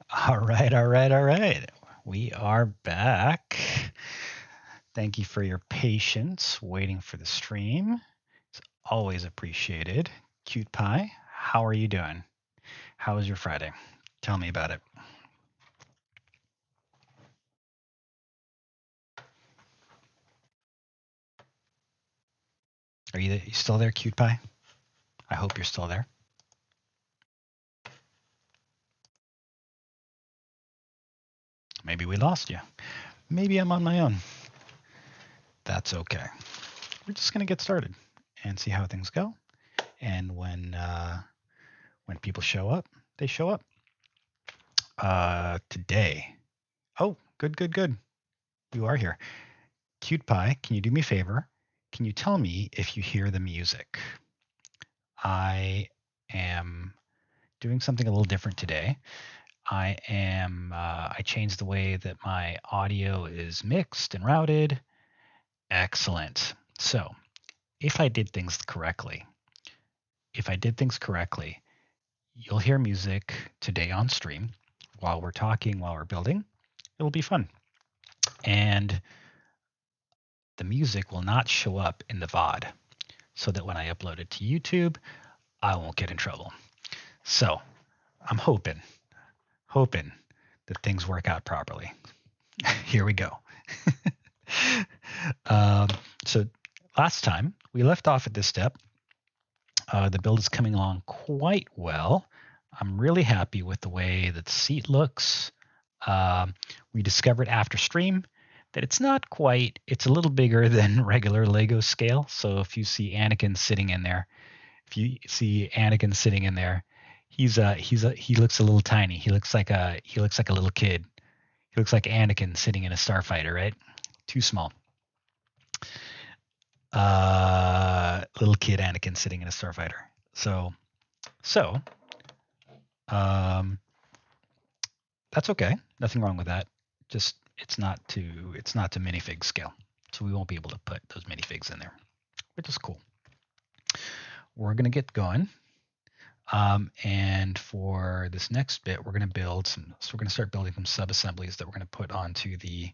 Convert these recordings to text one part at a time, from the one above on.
All right, all right, all right. We are back. Thank you for your patience waiting for the stream. It's always appreciated. Cute Pie, how are you doing? How was your Friday? Tell me about it. Are you still there, Cute Pie? I hope you're still there. Maybe we lost you. Maybe I'm on my own. That's okay. We're just going to get started and see how things go. And when people show up, they show up. Today. Oh, good. You are here. Cute Pie, can you do me a favor? Can you tell me if you hear the music? I am doing something a little different today. I changed the way that my audio is mixed and routed. Excellent. So if I did things correctly, you'll hear music today on stream while we're talking, while we're building. It'll be fun. And the music will not show up in the VOD so that when I upload it to YouTube, I won't get in trouble. So I'm hoping that things work out properly. Here we go. So last time we left off at this step. The build is coming along quite well. I'm really happy with the way that the seat looks. We discovered after stream that it's not quite, it's a little bigger than regular Lego scale. So if you see Anakin sitting in there, he looks a little tiny. He looks like a little kid. He looks like Anakin sitting in a starfighter, right? Too small. Little kid Anakin sitting in a starfighter. So that's okay. Nothing wrong with that. Just it's not to minifig scale. So we won't be able to put those minifigs in there, which is cool. We're gonna get going. And for this next bit, we're going to start building some sub-assemblies that we're going to put onto the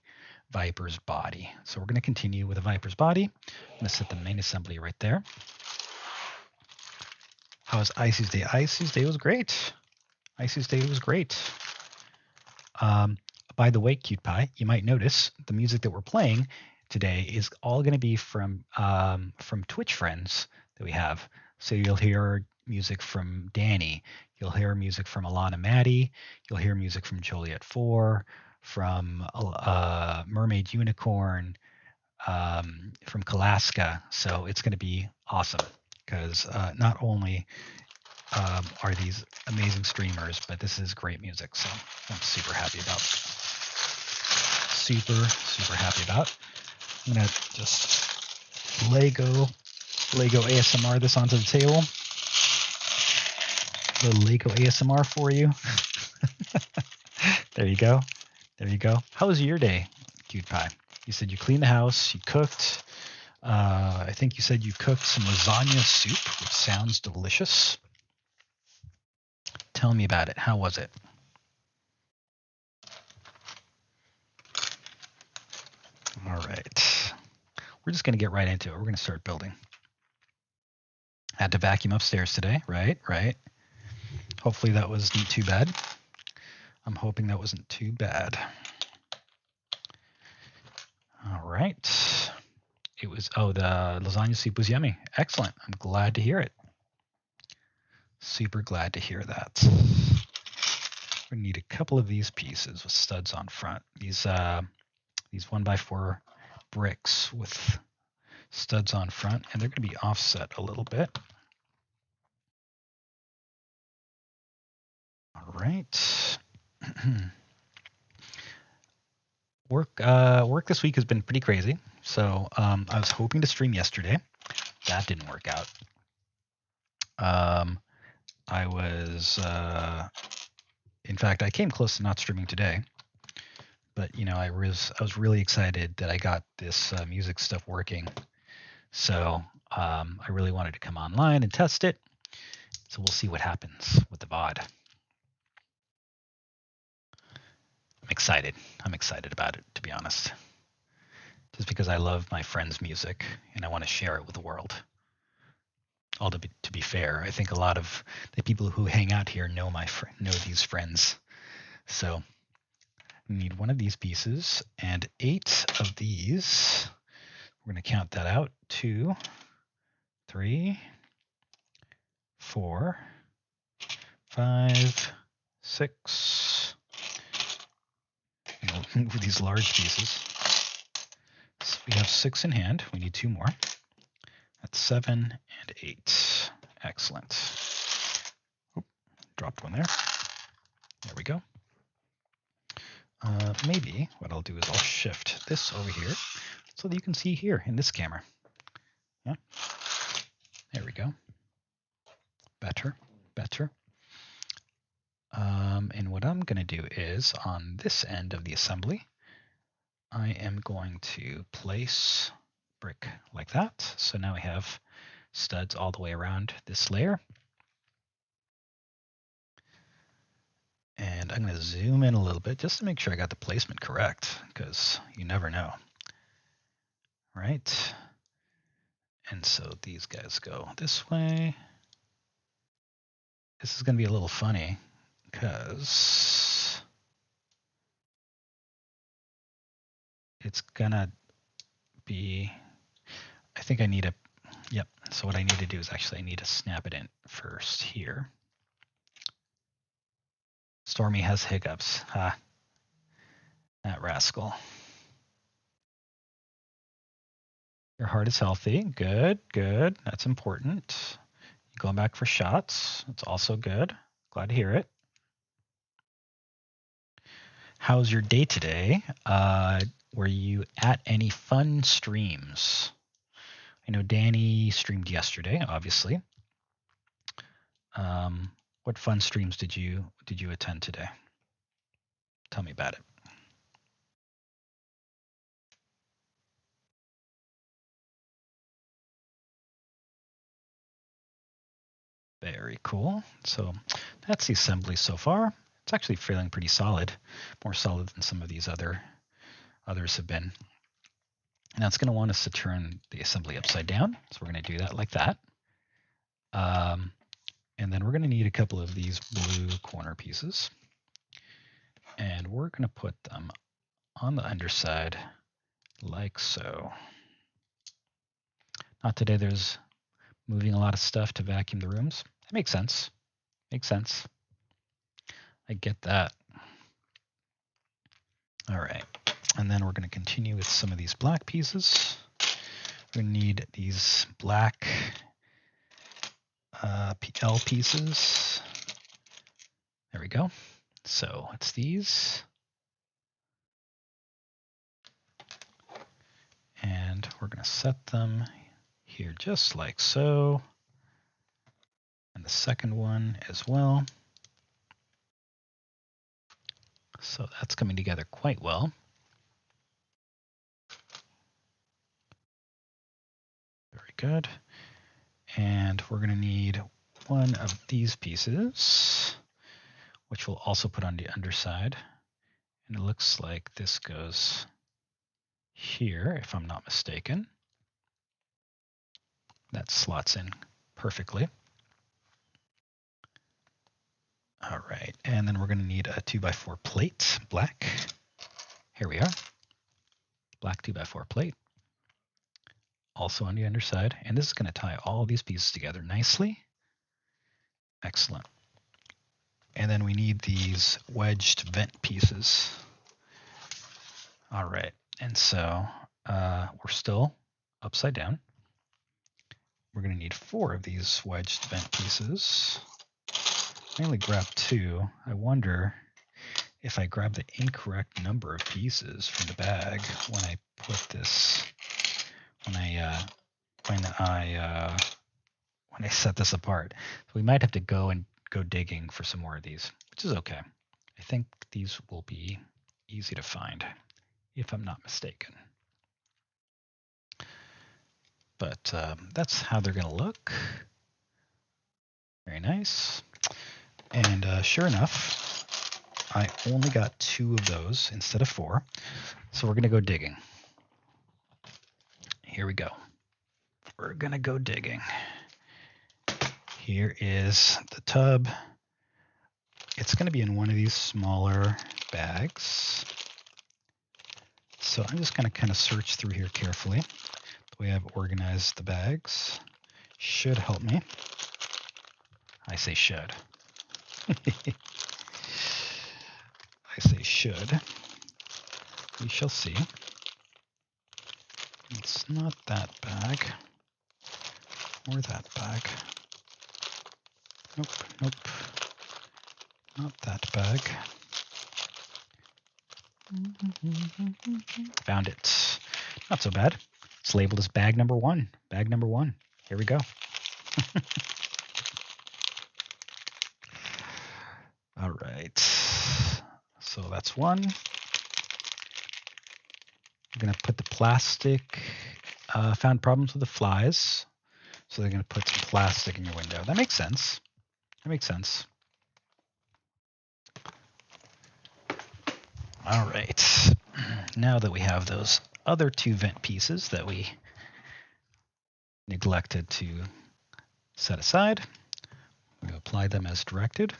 Viper's body. So we're going to continue with the Viper's body. I'm going to set the main assembly right there. How was Icy's day? Icy's day was great. By the way, Cute Pie, you might notice the music that we're playing today is all going to be from Twitch friends that we have. So you'll hear music from Danny, you'll hear music from Alanna Matty, you'll hear music from Joliet 4, from Mermaid Unicorn, from Kelaska. So it's going to be awesome because not only are these amazing streamers, but this is great music. So I'm super happy about. I'm going to just Lego ASMR this onto the table. A little Lego ASMR for you. There you go. How was your day, Cute Pie? You said you cleaned the house, you cooked. I think you said you cooked some lasagna soup, which sounds delicious. Tell me about it. How was it? All right. We're just going to get right into it. We're going to start building. Had to vacuum upstairs today, right? Hopefully that wasn't too bad. I'm hoping that wasn't too bad. All right. It was, the lasagna soup was yummy. Excellent. I'm glad to hear it. Super glad to hear that. We need a couple of these pieces with studs on front. These 1x4 bricks with studs on front, and they're going to be offset a little bit. All right. Work this week has been pretty crazy. So I was hoping to stream yesterday. That didn't work out. I was, in fact, I came close to not streaming today. But I was really excited that I got this music stuff working. So I really wanted to come online and test it. So we'll see what happens with the VOD. excited. I'm excited about it, to be honest. Just because I love my friends' music and I want to share it with the world. Although to be fair, I think a lot of the people who hang out here know these friends. So we need one of these pieces and 8 of these. We're going to count that out. 2, 3, 4, 5, 6. With these large pieces. So we have 6 in hand. We need 2 more. That's 7 and 8. Excellent. Oop, dropped one there. There we go. Maybe what I'll do is I'll shift this over here so that you can see here in this camera. Yeah. There we go. Better. And what I'm going to do is on this end of the assembly, I am going to place brick like that. So now we have studs all the way around this layer. And I'm going to zoom in a little bit just to make sure I got the placement correct, because you never know. Right? And so these guys go this way. This is going to be a little funny because it's going to be, I think I need a, yep. So what I need to do is actually I need to snap it in first here. Stormy has hiccups. Ha. That rascal. Your heart is healthy. Good. That's important. Going back for shots. That's also good. Glad to hear it. How's your day today? Were you at any fun streams? I know Danny streamed yesterday, obviously. What fun streams did you attend today? Tell me about it. Very cool. So that's the assembly so far. It's actually feeling pretty solid, more solid than some of these others have been. Now it's going to want us to turn the assembly upside down. So we're going to do that like that. And then we're going to need a couple of these blue corner pieces. And we're going to put them on the underside like so. Not today there's moving a lot of stuff to vacuum the rooms. That makes sense. I get that. All right. And then we're going to continue with some of these black pieces. We're going to need these black PL pieces. There we go. So it's these. And we're going to set them here just like so. And the second one as well. So that's coming together quite well. Very good. And we're going to need one of these pieces, which we'll also put on the underside. And it looks like this goes here, if I'm not mistaken. That slots in perfectly. All right, and then we're going to need a 2x4 plate, black. Here we are. Black 2x4 plate. Also on the underside. And this is going to tie all these pieces together nicely. Excellent. And then we need these wedged vent pieces. All right, and so we're still upside down. We're going to need 4 of these wedged vent pieces. I only grabbed 2. I wonder if I grab the incorrect number of pieces from the bag when I put this, when I set this apart. So we might have to go digging for some more of these, which is okay. I think these will be easy to find, if I'm not mistaken. But that's how they're going to look. Very nice. And sure enough, I only got 2 of those instead of 4. So we're going to go digging. Here we go. We're going to go digging. Here is the tub. It's going to be in one of these smaller bags. So I'm just going to kind of search through here carefully. The way I've organized the bags should help me. I say should. I say should. We shall see. It's not that bag. Or that bag. Nope, nope. Not that bag. Found it. Not so bad. It's labeled as bag number 1. Bag number 1. Here we go. All right. So that's 1. I'm going to put the plastic. Found problems with the flies. So they're going to put some plastic in your window. That makes sense. That makes sense. All right. Now that we have those other 2 vent pieces that we neglected to set aside, we apply them as directed.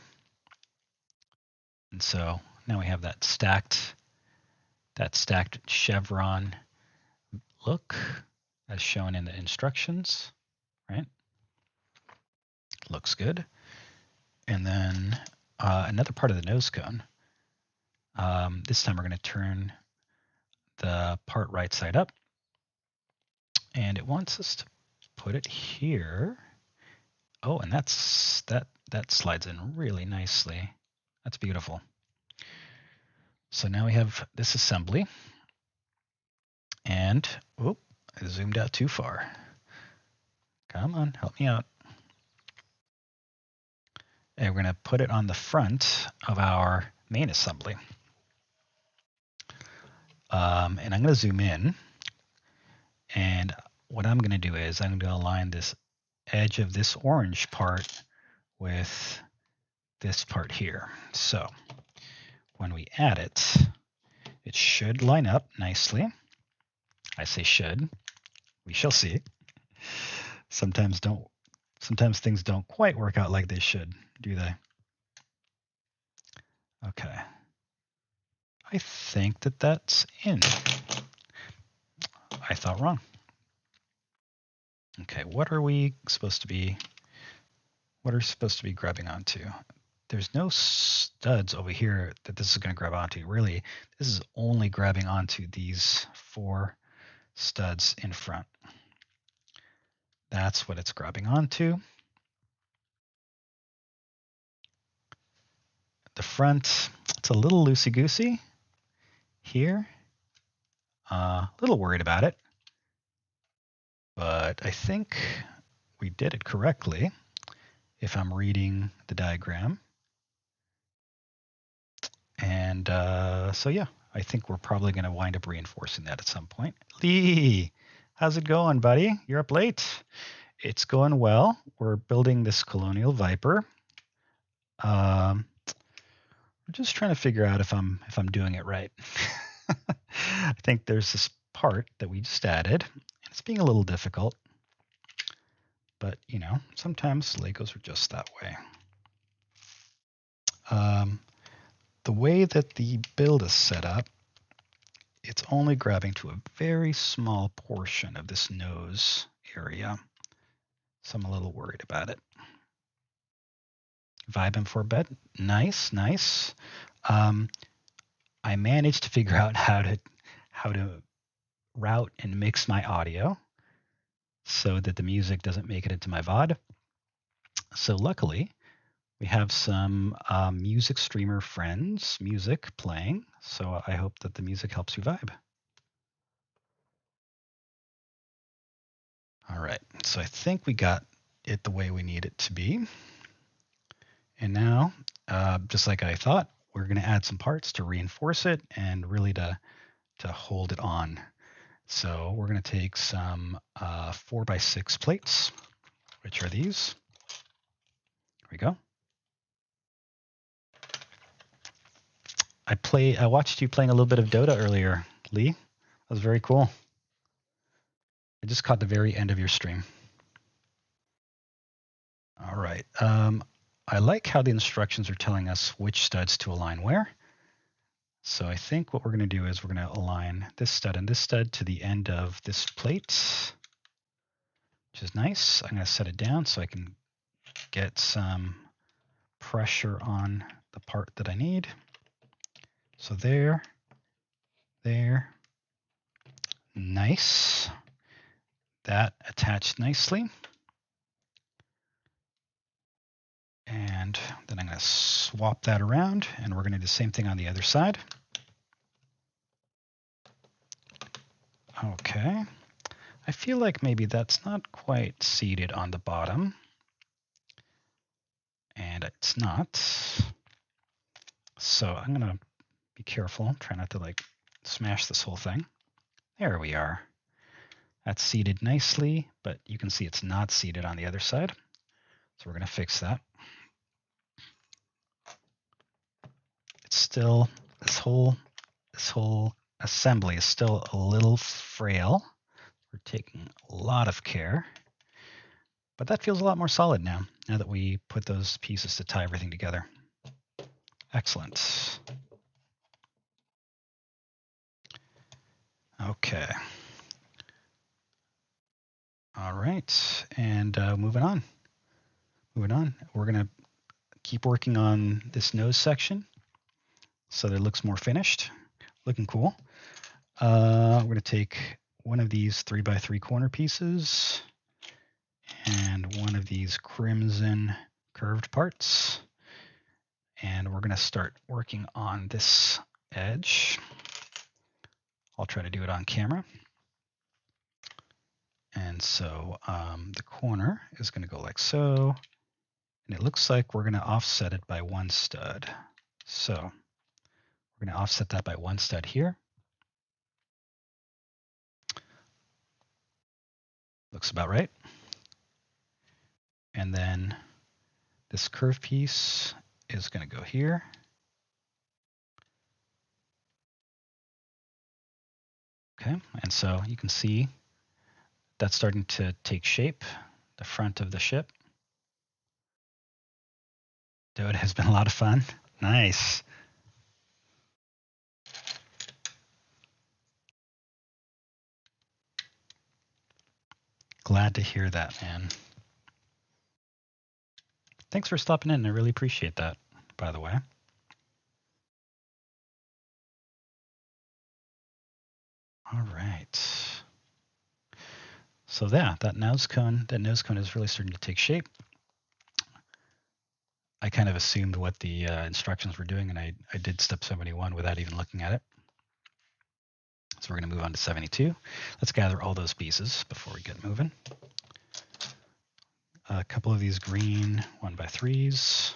And so now we have that stacked chevron look as shown in the instructions, right? Looks good. And then another part of the nose cone. This time we're going to turn the part right side up, and it wants us to put it here. Oh, and that slides in really nicely. That's beautiful. So now we have this assembly, and oh, I zoomed out too far. Come on, help me out. And we're going to put it on the front of our main assembly. And I'm going to zoom in. And what I'm going to do is I'm going to align this edge of this orange part with this part here. So when we add it, it should line up nicely. I say should. We shall see. Sometimes things don't quite work out like they should, do they? Okay. I think that's in. I thought wrong. Okay, what are we supposed to be grabbing onto? There's no studs over here that this is going to grab onto. Really, this is only grabbing onto these 4 studs in front. That's what it's grabbing onto. The front, it's a little loosey-goosey here. A little worried about it. But I think we did it correctly if I'm reading the diagram. And so, yeah, I think we're probably going to wind up reinforcing that at some point. Lee, how's it going, buddy? You're up late. It's going well. We're building this Colonial Viper. We're just trying to figure out if I'm doing it right. I think there's this part that we just added. It's being a little difficult. But, you know, sometimes Legos are just that way. The way that the build is set up, it's only grabbing to a very small portion of this nose area. So I'm a little worried about it. Vibing for bed. Nice, nice. I managed to figure out how to route and mix my audio so that the music doesn't make it into my VOD. So luckily, we have some music streamer friends, music playing. So I hope that the music helps you vibe. All right, so I think we got it the way we need it to be. And now, just like I thought, we're going to add some parts to reinforce it and really to hold it on. So we're going to take some 4x6 plates, which are these. Here we go. I watched you playing a little bit of Dota earlier, Lee. That was very cool. I just caught the very end of your stream. All right. I like how the instructions are telling us which studs to align where. So I think what we're going to do is we're going to align this stud and this stud to the end of this plate, which is nice. I'm going to set it down so I can get some pressure on the part that I need. So there, nice. That attached nicely. And then I'm going to swap that around, and we're going to do the same thing on the other side. Okay. I feel like maybe that's not quite seated on the bottom. And it's not. So I'm going to be careful, try not to like smash this whole thing. There we are. That's seated nicely, but you can see it's not seated on the other side. So we're going to fix that. It's still, this whole assembly is still a little frail. We're taking a lot of care, but that feels a lot more solid now that we put those pieces to tie everything together. Excellent. Okay. All right, and moving on. We're going to keep working on this nose section so that it looks more finished. Looking cool. We're going to take one of these 3x3 corner pieces and one of these crimson curved parts. And we're going to start working on this edge. I'll try to do it on camera. And so the corner is going to go like so. And it looks like we're going to offset it by one stud. So we're going to offset that by one stud here. Looks about right. And then this curved piece is going to go here. Okay, and so you can see that's starting to take shape, the front of the ship. It has been a lot of fun. Nice. Glad to hear that, man. Thanks for stopping in. I really appreciate that, by the way. All right. So yeah, that nose cone is really starting to take shape. I kind of assumed what the instructions were doing, and I did step 71 without even looking at it. So we're going to move on to 72. Let's gather all those pieces before we get moving. A couple of these green 1x3s,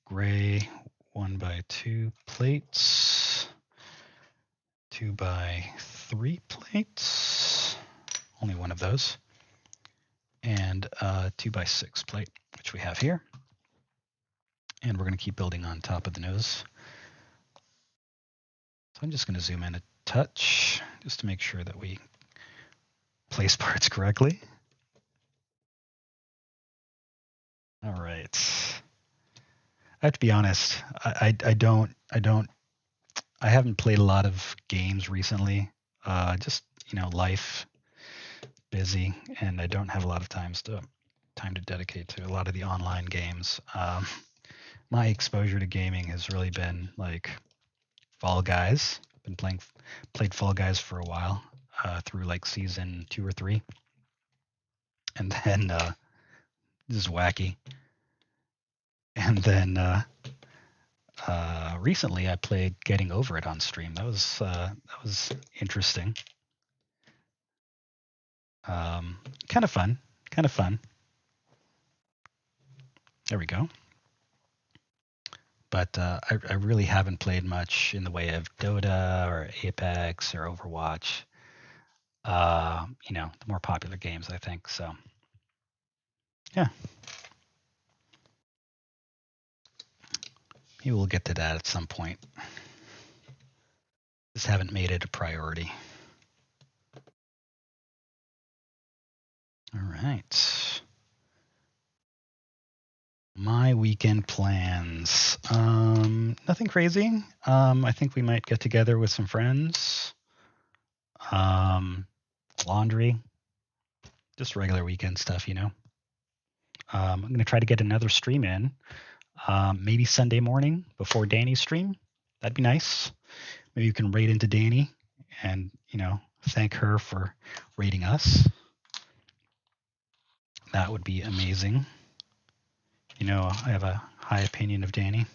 gray 1x2 plates, 2x3 plates, only one of those, and a 2x6 plate, which we have here. And we're going to keep building on top of the nose. So I'm just going to zoom in a touch just to make sure that we place parts correctly. All right. I have to be honest. I haven't played a lot of games recently. Just life, busy, and I don't have a lot of time to dedicate to a lot of the online games. My exposure to gaming has really been like Fall Guys. Been played Fall Guys for a while, through like season 2 or 3, and then this is wacky. And then recently I played Getting Over It on stream. That was interesting. Kind of fun. There we go. But I really haven't played much in the way of Dota or Apex or Overwatch. The more popular games, I think. So, yeah. Maybe we'll get to that at some point. Just haven't made it a priority. All right. My weekend plans. Nothing crazy. I think we might get together with some friends. Laundry. Just regular weekend stuff, you know. I'm going to try to get another stream in. Maybe Sunday morning before Danny's stream. That'd be nice. Maybe you can raid into Danny and, you know, thank her for raiding us. That would be amazing. You know, I have a high opinion of Danny.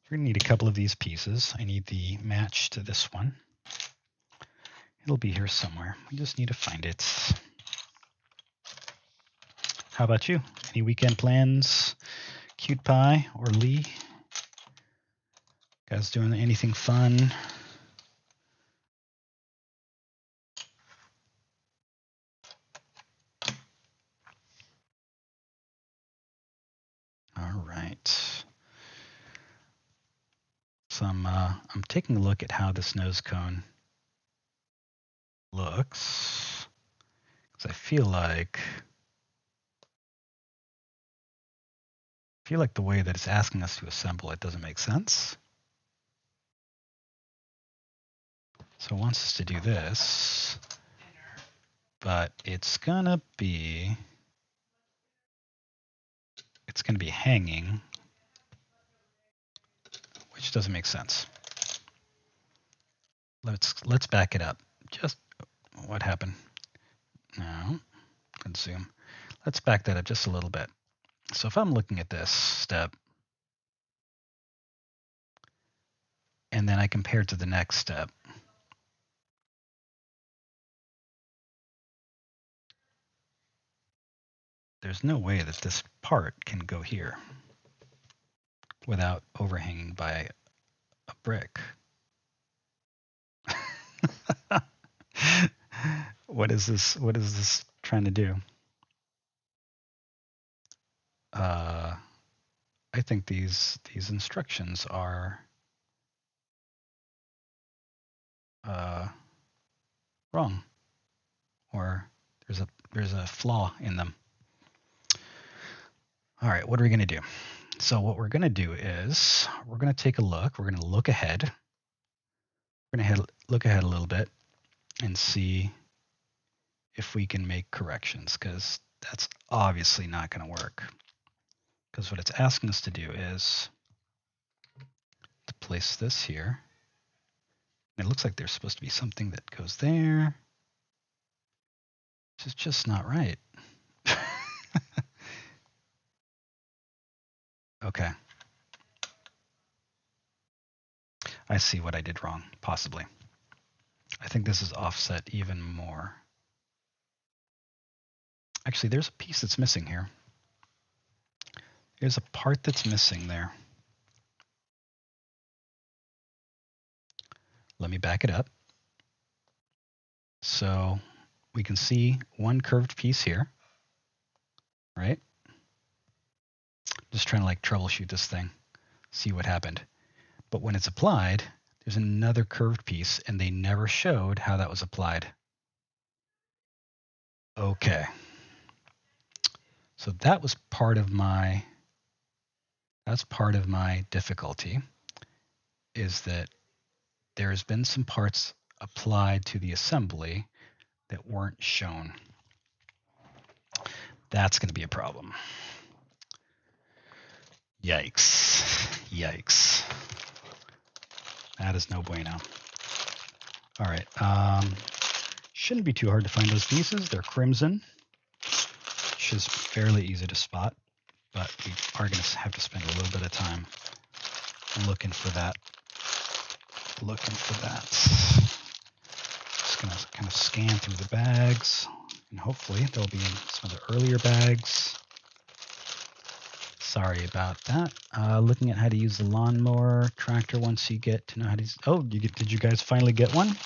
We're going to need a couple of these pieces. I need the match to this one. It'll be here somewhere. We just need to find it. How about you? Any weekend plans? Cute Pie or Lee? Guys doing anything fun? All right. So I'm taking a look at how this nose cone looks, because I feel like the way that it's asking us to assemble it doesn't make sense. So it wants us to do this, but it's gonna be hanging, which doesn't make sense. Let's back it up. Just what happened? No, let's zoom. Let's back that up just a little bit. So if I'm looking at this step, and then I compare it to the next step, there's no way that this part can go here without overhanging by a brick. What is this? What is this trying to do? I think these instructions are wrong, or there's a flaw in them. All right, what are we going to do? So what we're going to do is we're going to take a look. We're going to look ahead. We're going to look ahead a little bit and see if we can make corrections, because that's obviously not going to work. Because what it's asking us to do is to place this here. And it looks like there's supposed to be something that goes there. This is just not right. Okay. I see what I did wrong, possibly. I think this is offset even more. Actually, there's a piece that's missing here. There's a part that's missing there. Let me back it up. So we can see one curved piece here, right? Just trying to like troubleshoot this thing, see what happened. But when it's applied, there's another curved piece, and they never showed how that was applied. Okay. So that was part of my, difficulty, is that there's been some parts applied to the assembly that weren't shown. That's going to be a problem. Yikes. Yikes. That is no bueno. All right. Shouldn't be too hard to find those pieces. They're crimson, which is fairly easy to spot, but we are going to have to spend a little bit of time looking for that. Just going to kind of scan through the bags, and hopefully they'll be in some of the earlier bags. Sorry about that. Looking at how to use the lawnmower tractor once you get to know how to use. Oh, did you guys finally get one?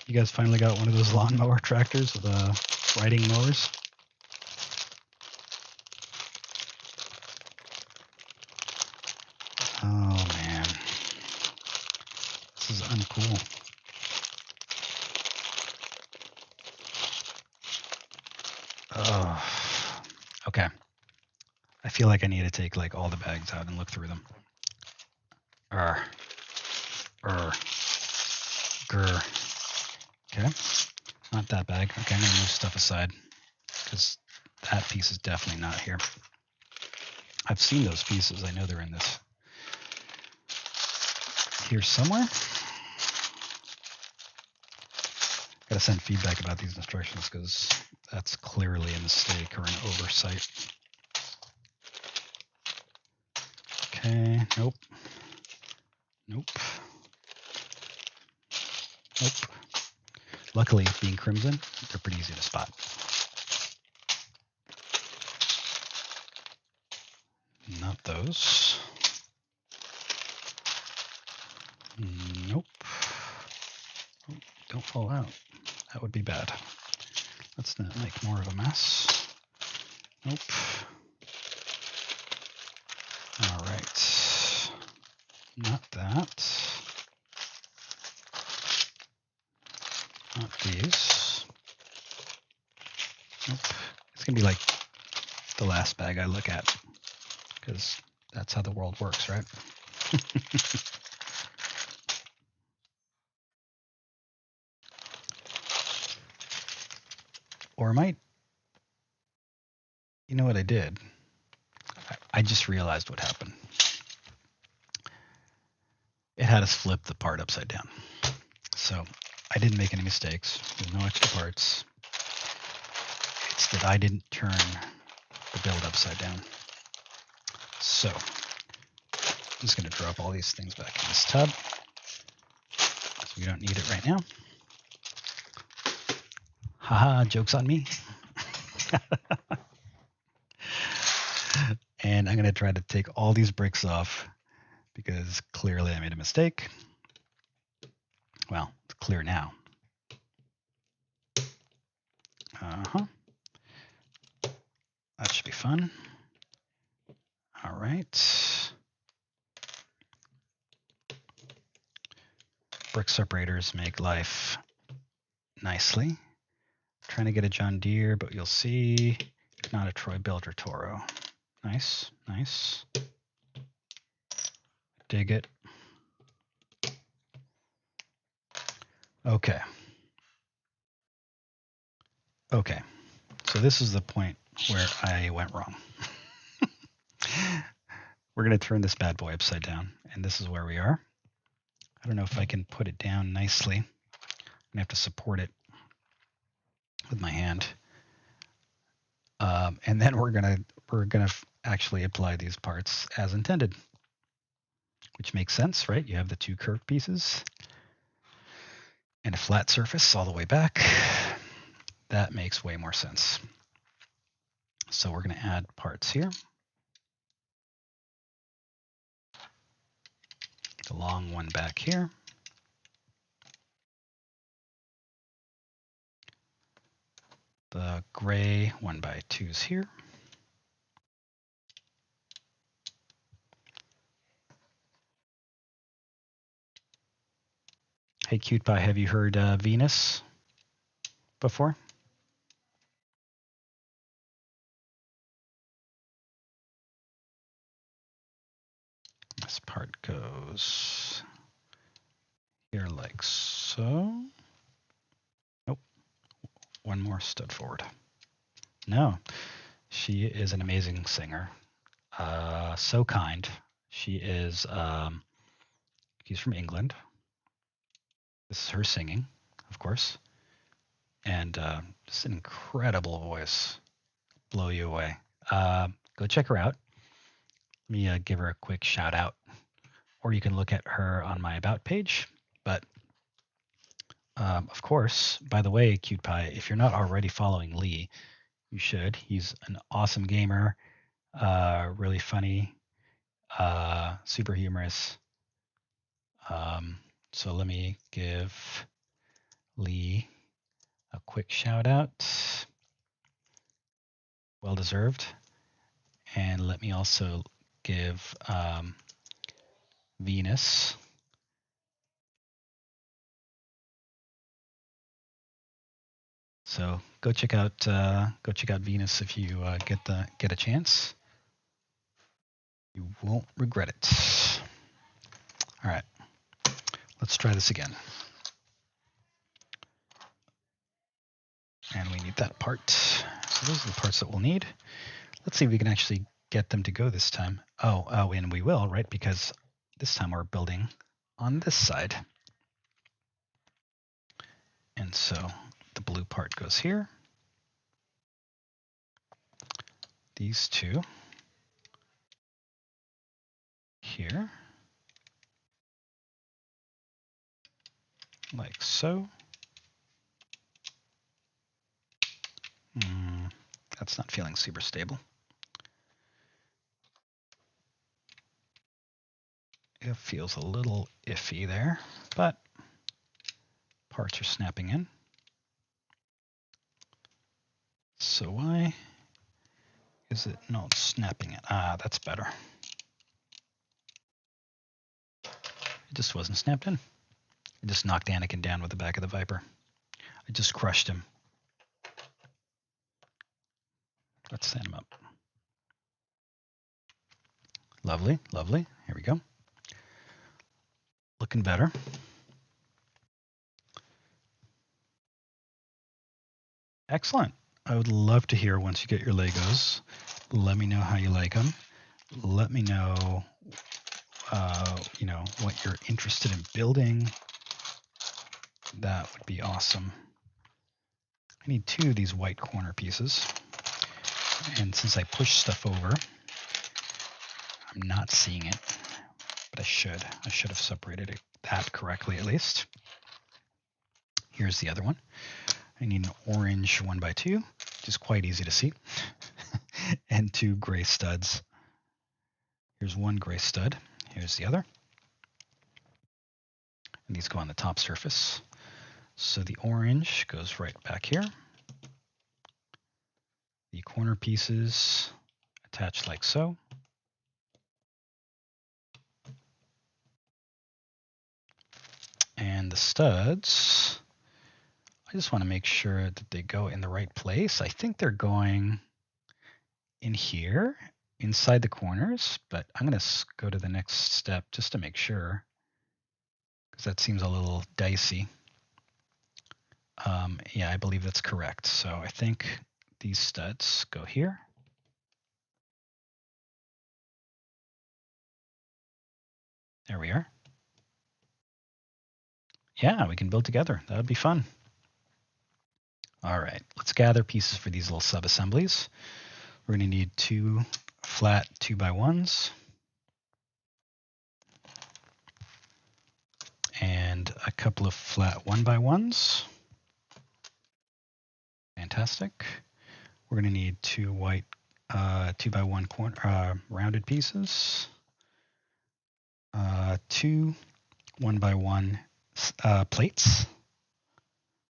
You guys finally got one of those lawnmower tractors with riding mowers? Cool. Oh, okay. I feel like I need to take like all the bags out and look through them. Grr. Okay, not that bag. Okay, I'm gonna move stuff aside because that piece is definitely not here. I've seen those pieces. I know they're in this here somewhere. Gotta send feedback about these instructions because that's clearly a mistake or an oversight. Okay, nope. Nope. Nope. Luckily, being crimson, they're pretty easy to spot. Not those. Nope. Oh, don't fall out. That would be bad. Let's not make more of a mess. Nope. All right. Not that. Not these. Nope. It's going to be like the last bag I look at because that's how the world works, right? Or might, you know what I did? I just realized what happened. It had us flip the part upside down. So I didn't make any mistakes. There's no extra parts. It's that I didn't turn the build upside down. So I'm just going to drop all these things back in this tub. So we don't need it right now. Haha, joke's on me. And I'm going to try to take all these bricks off because clearly I made a mistake. Well, it's clear now. That should be fun. All right. Brick separators make life nicely. Trying to get a John Deere, but you'll see, if not a Troy Builder Toro. Nice, nice. Dig it. Okay. Okay. So this is the point where I went wrong. We're going to turn this bad boy upside down, and this is where we are. I don't know if I can put it down nicely. I'm going to have to support it with my hand. And then we're gonna actually apply these parts as intended, which makes sense, right? You have the two curved pieces and a flat surface all the way back. That makes way more sense. So we're gonna add parts here. The long one back here. The gray 1x2s here. Hey, Cute Pie, have you heard Venus before? This part goes here like so. Nope. One more stud forward. No, she is an amazing singer. So kind. She is, she's from England. This is her singing, of course. And just an incredible voice. Blow you away. Go check her out. Let me give her a quick shout out. Or you can look at her on my About page. But, of course, by the way, Cute Pie, if you're not already following Lee, you should. He's an awesome gamer, really funny, super humorous. So let me give Lee a quick shout out. Well deserved. And let me also give Venus So go check out Venus if you get a chance. You won't regret it. All right, let's try this again. And we need that part. So those are the parts that we'll need. Let's see if we can actually get them to go this time. Oh, and we will, right? Because this time we're building on this side. And so the blue part goes here. These two here, like so. That's not feeling super stable. It feels a little iffy there, but parts are snapping in. So why is it not snapping in? Ah, that's better. It just wasn't snapped in. I just knocked Anakin down with the back of the Viper. I just crushed him. Let's stand him up. Lovely, lovely. Here we go. Looking better. Excellent. I would love to hear once you get your Legos. Let me know how you like them. Let me know, what you're interested in building. That would be awesome. I need 2 of these white corner pieces. And since I push stuff over, I'm not seeing it, but I should. I should have separated that correctly at least. Here's the other one. I need an orange 1x2, which is quite easy to see, and 2 gray studs. Here's one gray stud. Here's the other. And these go on the top surface. So the orange goes right back here. The corner pieces attach like so. And the studs, I just want to make sure that they go in the right place. I think they're going in here, inside the corners, but I'm going to go to the next step just to make sure, because that seems a little dicey. Yeah, I believe that's correct. So I think these studs go here. There we are. Yeah, we can build together. That would be fun. All right, let's gather pieces for these little sub-assemblies. We're going to need 2 flat 2x1s. And a couple of flat 1x1s. Fantastic. We're going to need 2 white 2x1 corner, rounded pieces. 2 1x1 plates,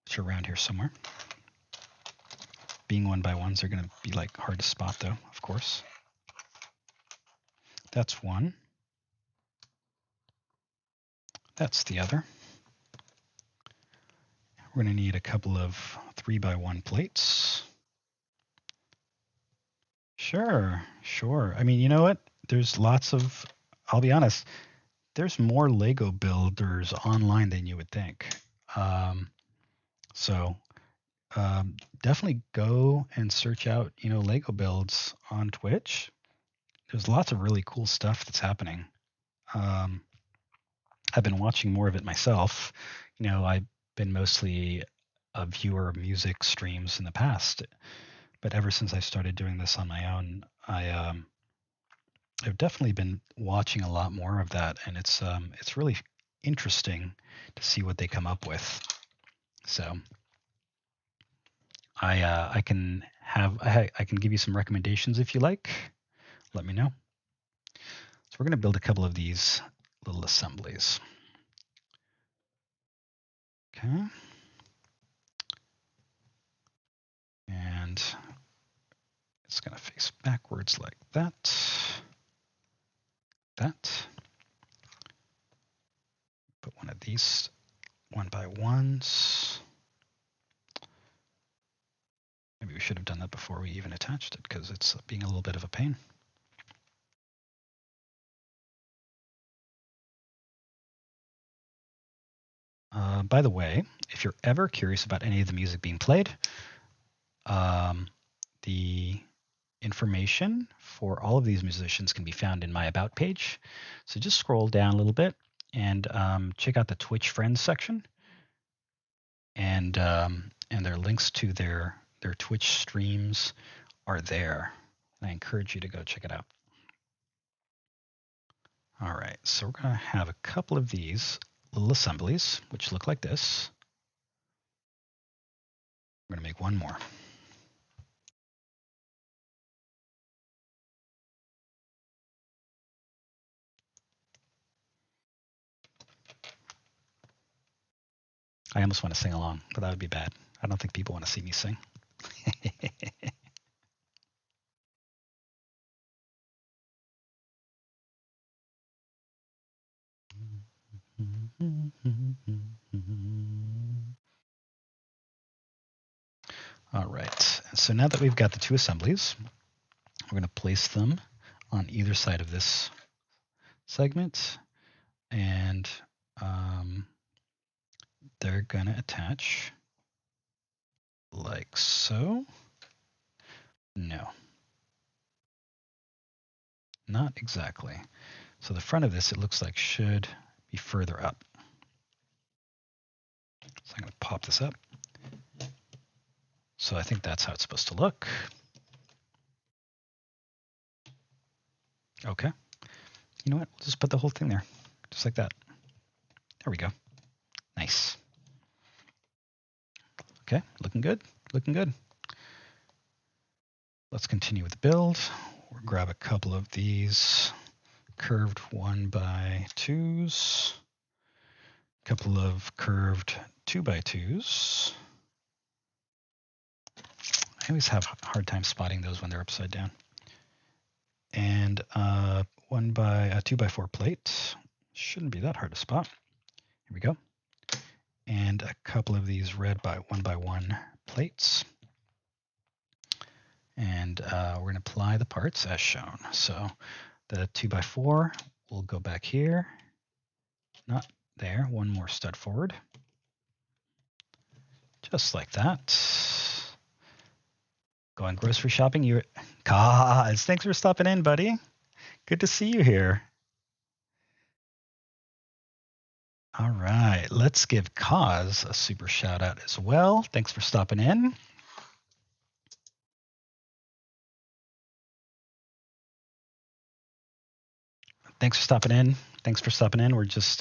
which are around here somewhere. Being 1x1s, they're going to be like hard to spot though, of course. That's one. That's the other. We're going to need a couple of 3x1 plates. Sure. I mean, you know what? There's lots of, I'll be honest, there's more Lego builders online than you would think. Definitely go and search out, Lego builds on Twitch. There's lots of really cool stuff that's happening. I've been watching more of it myself. I've been mostly a viewer of music streams in the past, but ever since I started doing this on my own, I've definitely been watching a lot more of that, and it's really interesting to see what they come up with. So I can give you some recommendations if you like. Let me know. So we're going to build a couple of these little assemblies. Okay. And it's going to face backwards like that. Put one of these 1x1s. should have done that before we even attached it because it's being a little bit of a pain. By the way, if you're ever curious about any of the music being played, the information for all of these musicians can be found in my About page. So just scroll down a little bit and check out the Twitch Friends section. And their links to their Twitch streams are there. I encourage you to go check it out. All right, so we're going to have a couple of these little assemblies, which look like this. We're going to make one more. I almost want to sing along, but that would be bad. I don't think people want to see me sing. All right, so now that we've got the two assemblies, we're going to place them on either side of this segment, and they're going to attach like so. No, not exactly. So the front of this, it looks like, should be further up. So I'm going to pop this up. So I think that's how it's supposed to look. Okay. You know what? We'll just put the whole thing there, just like that. There we go. Nice. Okay, looking good, looking good. Let's continue with the build. We'll grab a couple of these curved 1x2s, a couple of curved 2x2s. I always have a hard time spotting those when they're upside down. And a 2x4 plate. Shouldn't be that hard to spot. Here we go. And a couple of these red 1x1 plates. And we're going to apply the parts as shown. So the 2x4 will go back here. Not there. One more stud forward. Just like that. Going grocery shopping. Kaz, thanks for stopping in, buddy. Good to see you here. All right, let's give Kaz a super shout out as well. Thanks for stopping in. Thanks for stopping in. Thanks for stopping in. We're just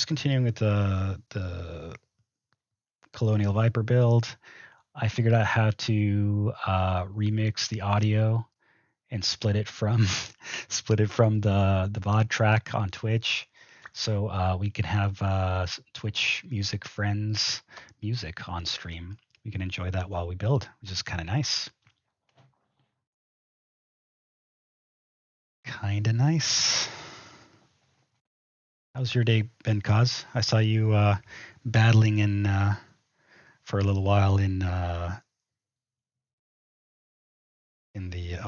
continuing with the Colonial Viper build. I figured out how to remix the audio and split it from the VOD track on Twitch, so we can have Twitch music friends music on stream. We can enjoy that while we build, which is kind of nice. Kind of nice. How's your day been, Kaz? I saw you battling in for a little while in the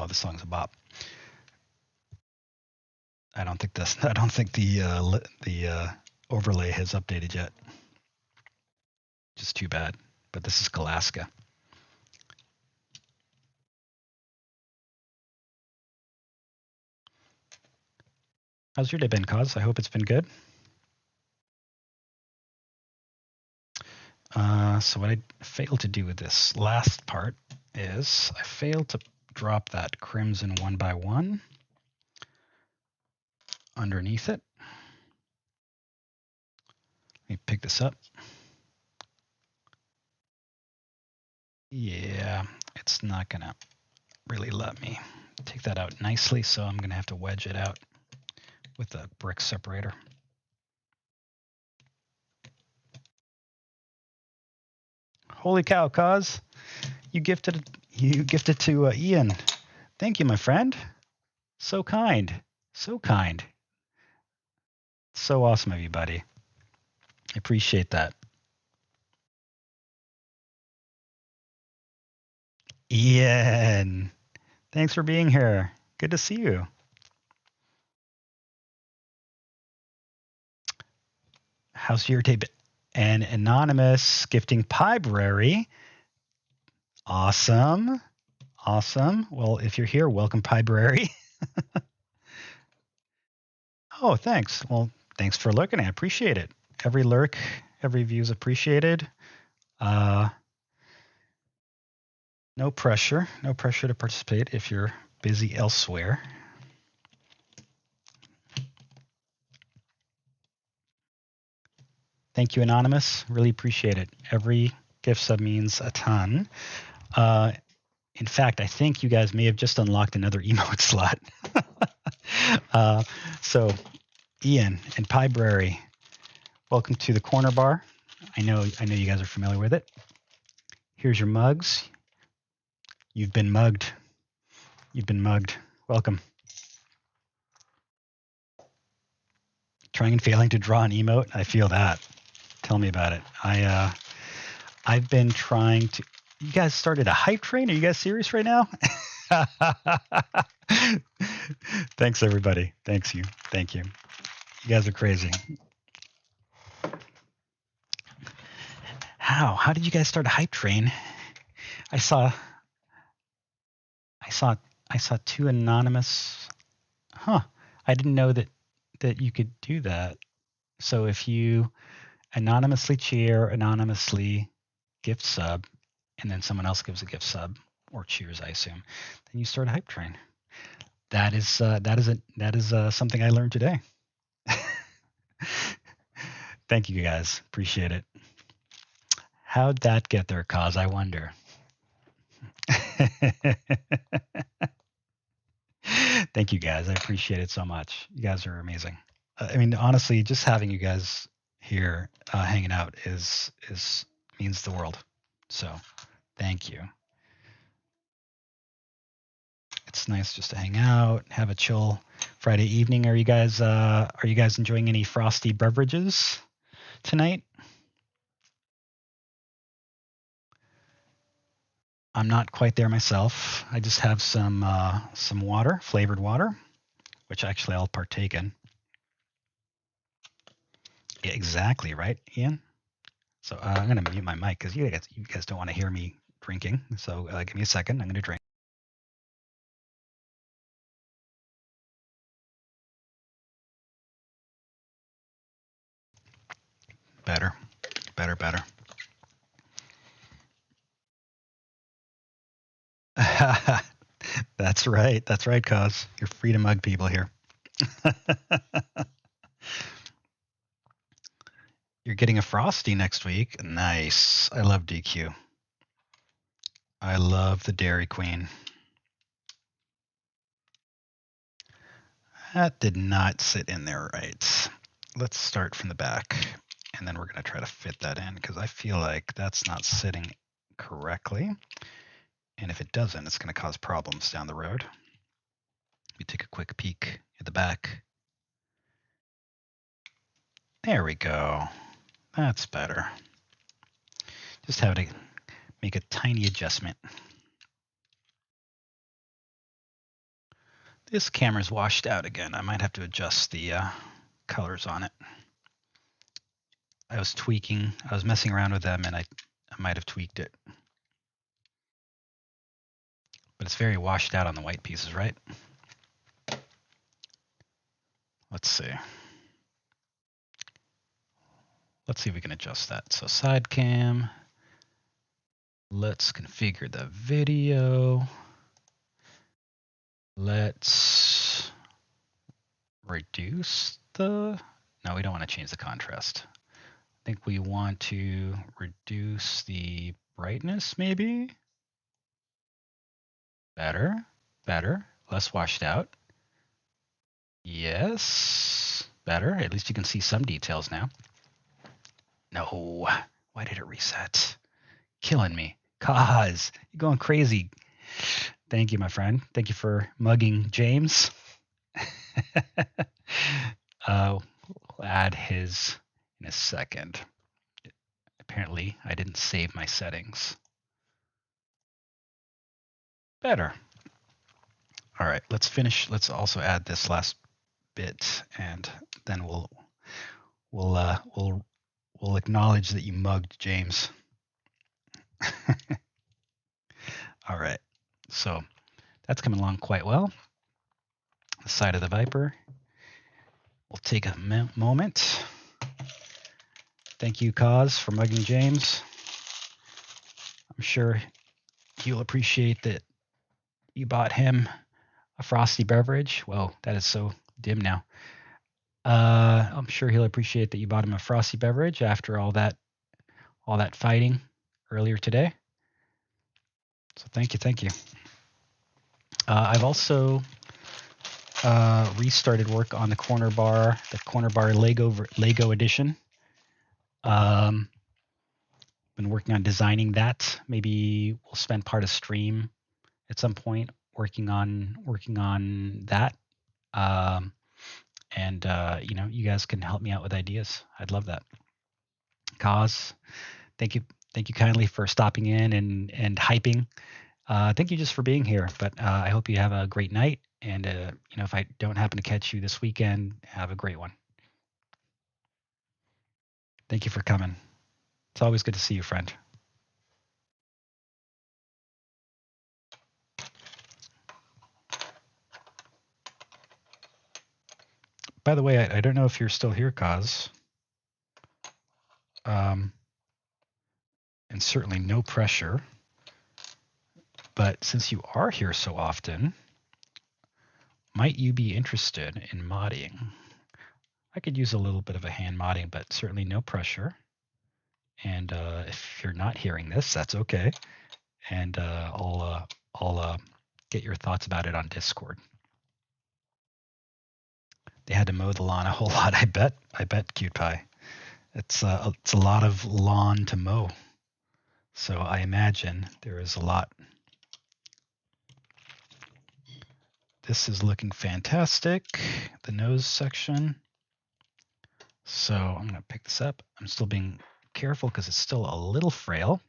the song's a bop. I don't think the overlay has updated yet. Just too bad. But this is Kelaska. How's your day been, Kaz? I hope it's been good. So what I failed to do with this last part is I failed to drop that crimson 1x1 underneath it. Let me pick this up. Yeah, it's not gonna really let me take that out nicely, so I'm gonna have to wedge it out with a brick separator. Holy cow, Kaz! You gifted to Ian. Thank you, my friend. So kind. So kind. So awesome of you, buddy. I appreciate that. Ian, thanks for being here. Good to see you. How's your tape? And Anonymous gifting Pibrary. Awesome. Awesome. Well, if you're here, welcome Pibrary. Oh, thanks. Well, thanks for lurking. I appreciate it. Every lurk, every view is appreciated. No pressure. No pressure to participate if you're busy elsewhere. Thank you, Anonymous. Really appreciate it. Every gift sub means a ton. In fact, I think you guys may have just unlocked another emote slot. So, Ian and Pibrary, welcome to the corner bar. I know you guys are familiar with it. Here's your mugs. You've been mugged. You've been mugged. Welcome. Trying and failing to draw an emote. I feel that. Tell me about it. I've been trying to. You guys started a hype train? Are you guys serious right now? Thanks, everybody. Thanks you. Thank you. You guys are crazy. How did you guys start a hype train? I saw two anonymous. Huh. I didn't know that you could do that. So if you anonymously cheer, anonymously gift sub, and then someone else gives a gift sub or cheers, I assume, then you start a hype train. That is something I learned today. Thank you guys. Appreciate it. How'd that get there, Cause? I wonder. Thank you guys. I appreciate it so much. You guys are amazing. I mean, honestly, just having you guys here hanging out is means the world. So, thank you. It's nice just to hang out, have a chill Friday evening. Are you guys enjoying any frosty beverages tonight? I'm not quite there myself. I just have some water, flavored water, which actually I'll partake in. Yeah, exactly, right, Ian? So I'm going to mute my mic because you guys don't want to hear me drinking. So give me a second. I'm going to drink. Better. That's right. That's right, Cause. You're free to mug people here. You're getting a Frosty next week. Nice. I love DQ. I love the Dairy Queen. That did not sit in there right. Let's start from the back, and then we're going to try to fit that in because I feel like that's not sitting correctly. And if it doesn't, it's going to cause problems down the road. We take a quick peek at the back. There we go. That's better. Just have to make a tiny adjustment. This camera's washed out again. I might have to adjust the colors on it. I was messing around with them, and I might have tweaked it. But it's very washed out on the white pieces, right? Let's see. Let's see if we can adjust that. So side cam. Let's configure the video. Let's reduce the... No, we don't want to change the contrast. I think we want to reduce the brightness, maybe. Better. Less washed out. Yes. Better. At least you can see some details now. No. Why did it reset? Killing me. Cause. You're going crazy. Thank you, my friend. Thank you for mugging James. We'll add his in a second. Apparently, I didn't save my settings. Better. All right, let's finish. Let's also add this last bit, and then we'll acknowledge that you mugged James. All right, so that's coming along quite well. The side of the Viper. We'll take a moment. Thank you, Cause, for mugging James. I'm sure he'll appreciate that you bought him a frosty beverage. Whoa, that is so dim now. I'm sure he'll appreciate that you bought him a frosty beverage after all that fighting earlier today. So thank you. I've also restarted work on the corner bar Lego edition. Been working on designing that. Maybe we'll spend part of stream at some point working on that. You guys can help me out with ideas. I'd love that. Cause, thank you kindly for stopping in and hyping. Thank you just for being here. But I hope you have a great night. And if I don't happen to catch you this weekend, have a great one. Thank you for coming. It's always good to see you, friend. By the way, I don't know if you're still here, Cause. And certainly no pressure. But since you are here so often, might you be interested in modding? I could use a little bit of a hand modding, but certainly no pressure. And if you're not hearing this, that's okay. And I'll get your thoughts about it on Discord. They had to mow the lawn a whole lot, I bet, Cute Pie. It's a lot of lawn to mow. So I imagine there is a lot. This is looking fantastic, the nose section. So I'm going to pick this up. I'm still being careful because it's still a little frail.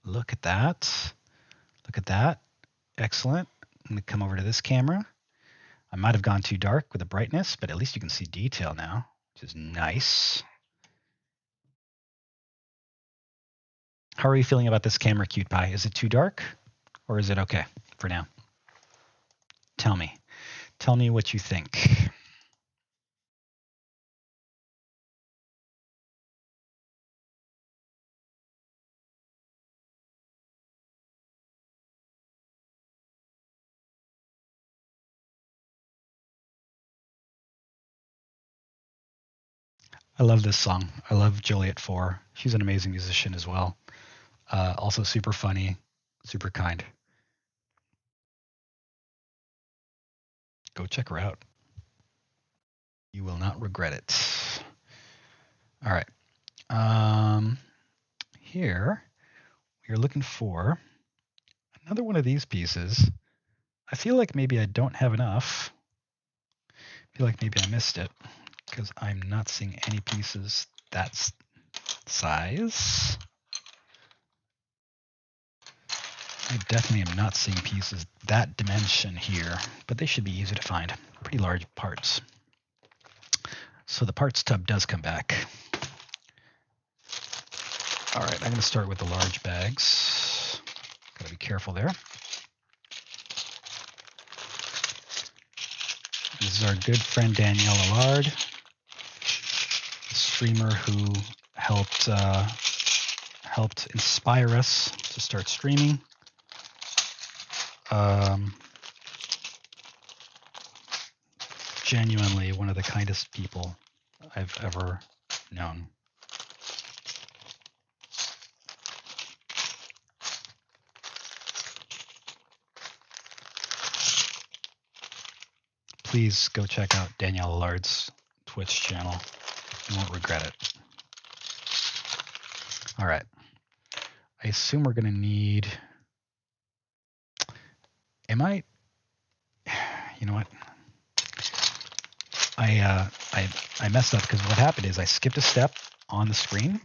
Look at that. Look at that. Excellent. I'm going to come over to this camera. I might have gone too dark with the brightness, but at least you can see detail now, which is nice. How are you feeling about this camera, Cute Pie? Is it too dark or is it okay for now? Tell me. Tell me what you think. I love this song. I love Juliet 4. She's an amazing musician as well. Also super funny, super kind. Go check her out. You will not regret it. All right. Here we are looking for another one of these pieces. I feel like maybe I don't have enough. I feel like maybe I missed it because I'm not seeing any pieces that size. I definitely am not seeing pieces that dimension here, but they should be easy to find. Pretty large parts. So the parts tub does come back. All right, I'm going to start with the large bags. Got to be careful there. This is our good friend Danielle Allard, a streamer who helped inspire us to start streaming. Genuinely one of the kindest people I've ever known. Please go check out Danielle Allard's Twitch channel. You won't regret it. All right. I assume we're going to need... You know what? I messed up because what happened is I skipped a step on the screen,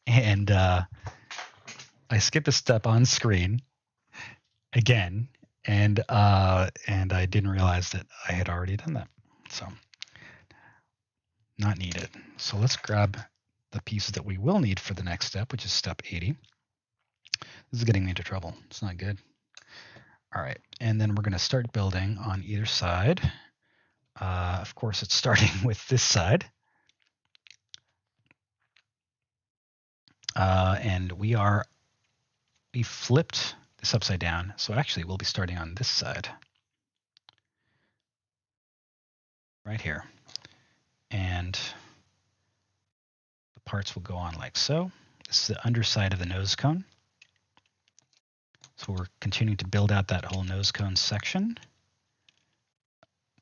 and I skipped a step on screen again, and I didn't realize that I had already done that. So not needed. So let's grab the pieces that we will need for the next step, which is step 80. This is getting me into trouble. It's not good. All right, and then we're going to start building on either side. Of course, it's starting with this side. And we flipped this upside down. So actually, we'll be starting on this side. Right here. And the parts will go on like so. This is the underside of the nose cone. So we're continuing to build out that whole nose cone section.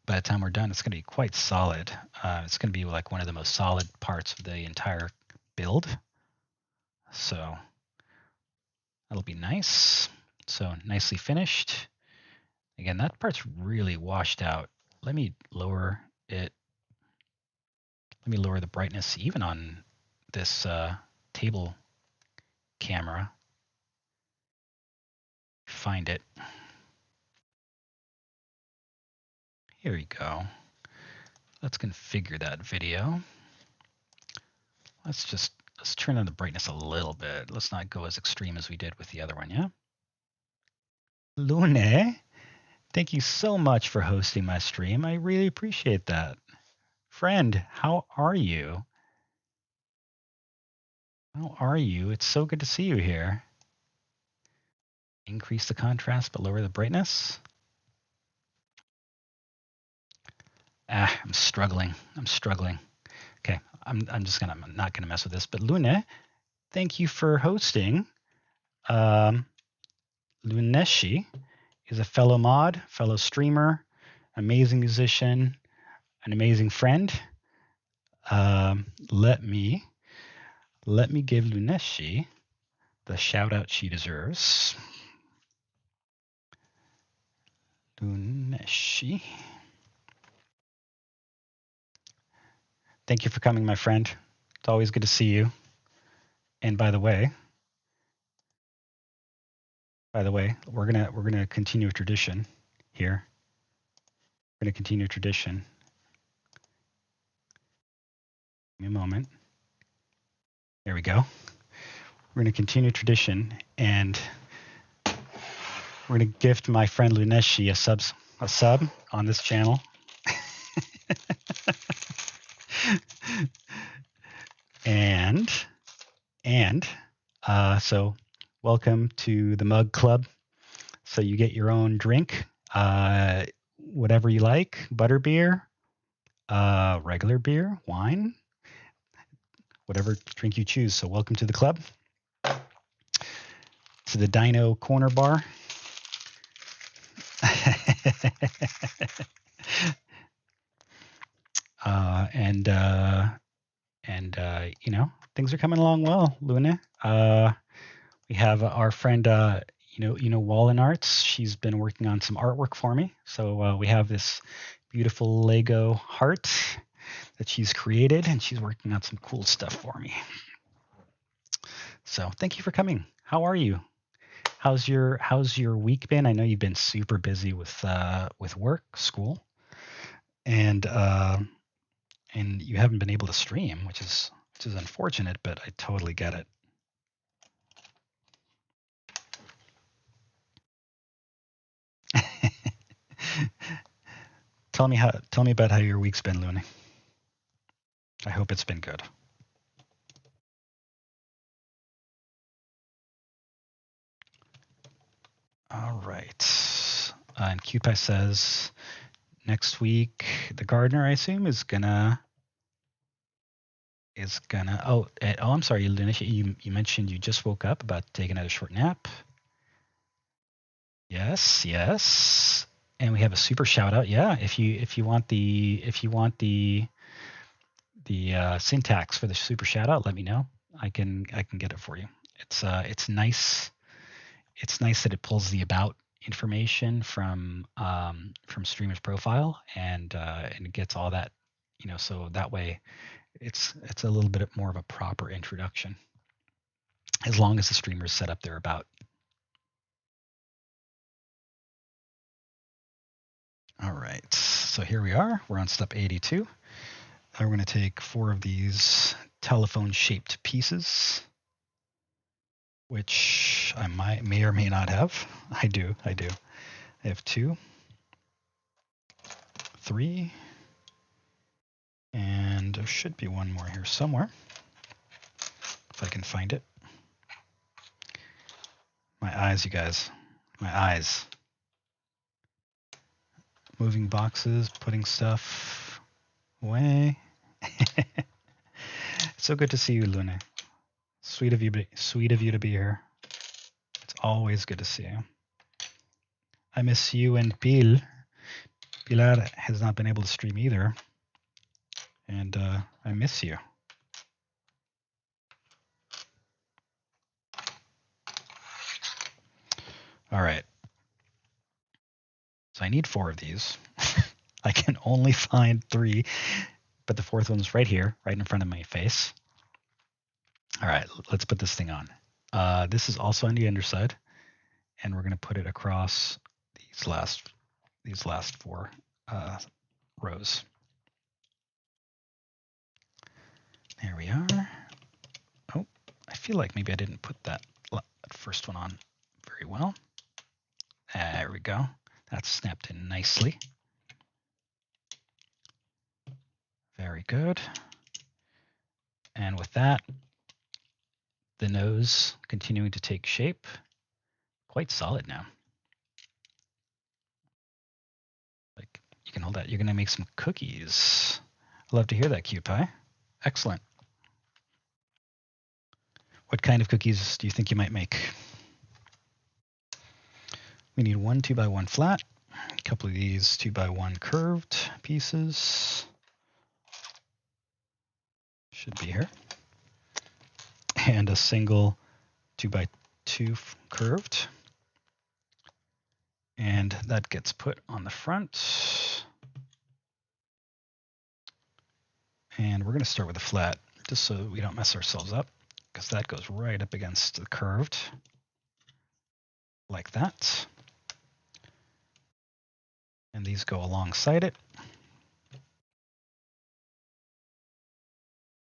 By the time we're done, it's going to be quite solid. It's going to be like one of the most solid parts of the entire build. So that'll be nice. So nicely finished. Again, that part's really washed out. Let me lower it. Let me lower the brightness even on this table camera. Find it. Here we go. Let's configure that video. Let's turn on the brightness a little bit. Let's not go as extreme as we did with the other one, yeah? Lune, thank you so much for hosting my stream. I really appreciate that. Friend, how are you? How are you? It's so good to see you here. Increase the contrast but lower the brightness. I'm struggling. Okay, I'm not gonna mess with this. But Lune, thank you for hosting. Luneshi is a fellow mod, fellow streamer, amazing musician, an amazing friend. Let me give Luneshi the shout out she deserves. Luneshi. Thank you for coming, my friend. It's always good to see you. And by the way, we're gonna continue a tradition here. We're gonna continue a tradition. Give me a moment. There we go. We're gonna continue tradition, and we're gonna gift my friend Luneshi a sub on this channel. and so welcome to the Mug Club. So you get your own drink, whatever you like, butterbeer, regular beer, wine, whatever drink you choose. So welcome to the club, to the Dino Corner Bar. You know, things are coming along well, Luna. We have our friend, Wallen Arts. She's been working on some artwork for me. So we have this beautiful Lego heart that she's created, and she's working on some cool stuff for me. So thank you for coming. How are you? How's your week been? I know you've been super busy with work, school, and you haven't been able to stream, which is unfortunate, but I totally get it. Tell me about how your week's been, Looney. I hope it's been good. All right. And QPie says next week the gardener, I assume, is gonna. Oh, I'm sorry, Luna. You mentioned you just woke up, about to take another short nap. Yes. And we have a super shout out. Yeah, if you want the syntax for the super shout out, let me know. I can get it for you. It's nice. It's nice that it pulls the about information from streamer's profile and it gets all that, so that way it's a little bit more of a proper introduction. as long as the streamer is set up thereabout. All right, so here we are. We're on step 82. Now we're going to take 4 of these telephone-shaped pieces, which I may or may not have. I do. I have 2, 3, and there should be one more here somewhere, if I can find it. My eyes, you guys. My eyes. Moving boxes, putting stuff away. So good to see you, Lune. Sweet of you to be here. It's always good to see you. I miss you and Bill. Pilar has not been able to stream either, and I miss you. All right. So I need 4 of these. I can only find 3, but the 4th one's right here, right in front of my face. All right, let's put this thing on. This is also on the underside, and we're going to put it across these last 4 rows. There we are. Oh, I feel like maybe I didn't put that first one on very well. There we go. That's snapped in nicely. Very good. And with that, the nose continuing to take shape. Quite solid now. Like, you can hold that. You're going to make some cookies. I'd love to hear that, Cute Pie. Excellent. What kind of cookies do you think you might make? We need 1 2x1 flat, a couple of these 2x1 curved pieces. Should be here. And a single 2x2 curved. And that gets put on the front. And we're going to start with a flat, just so we don't mess ourselves up, because that goes right up against the curved, like that. And these go alongside it.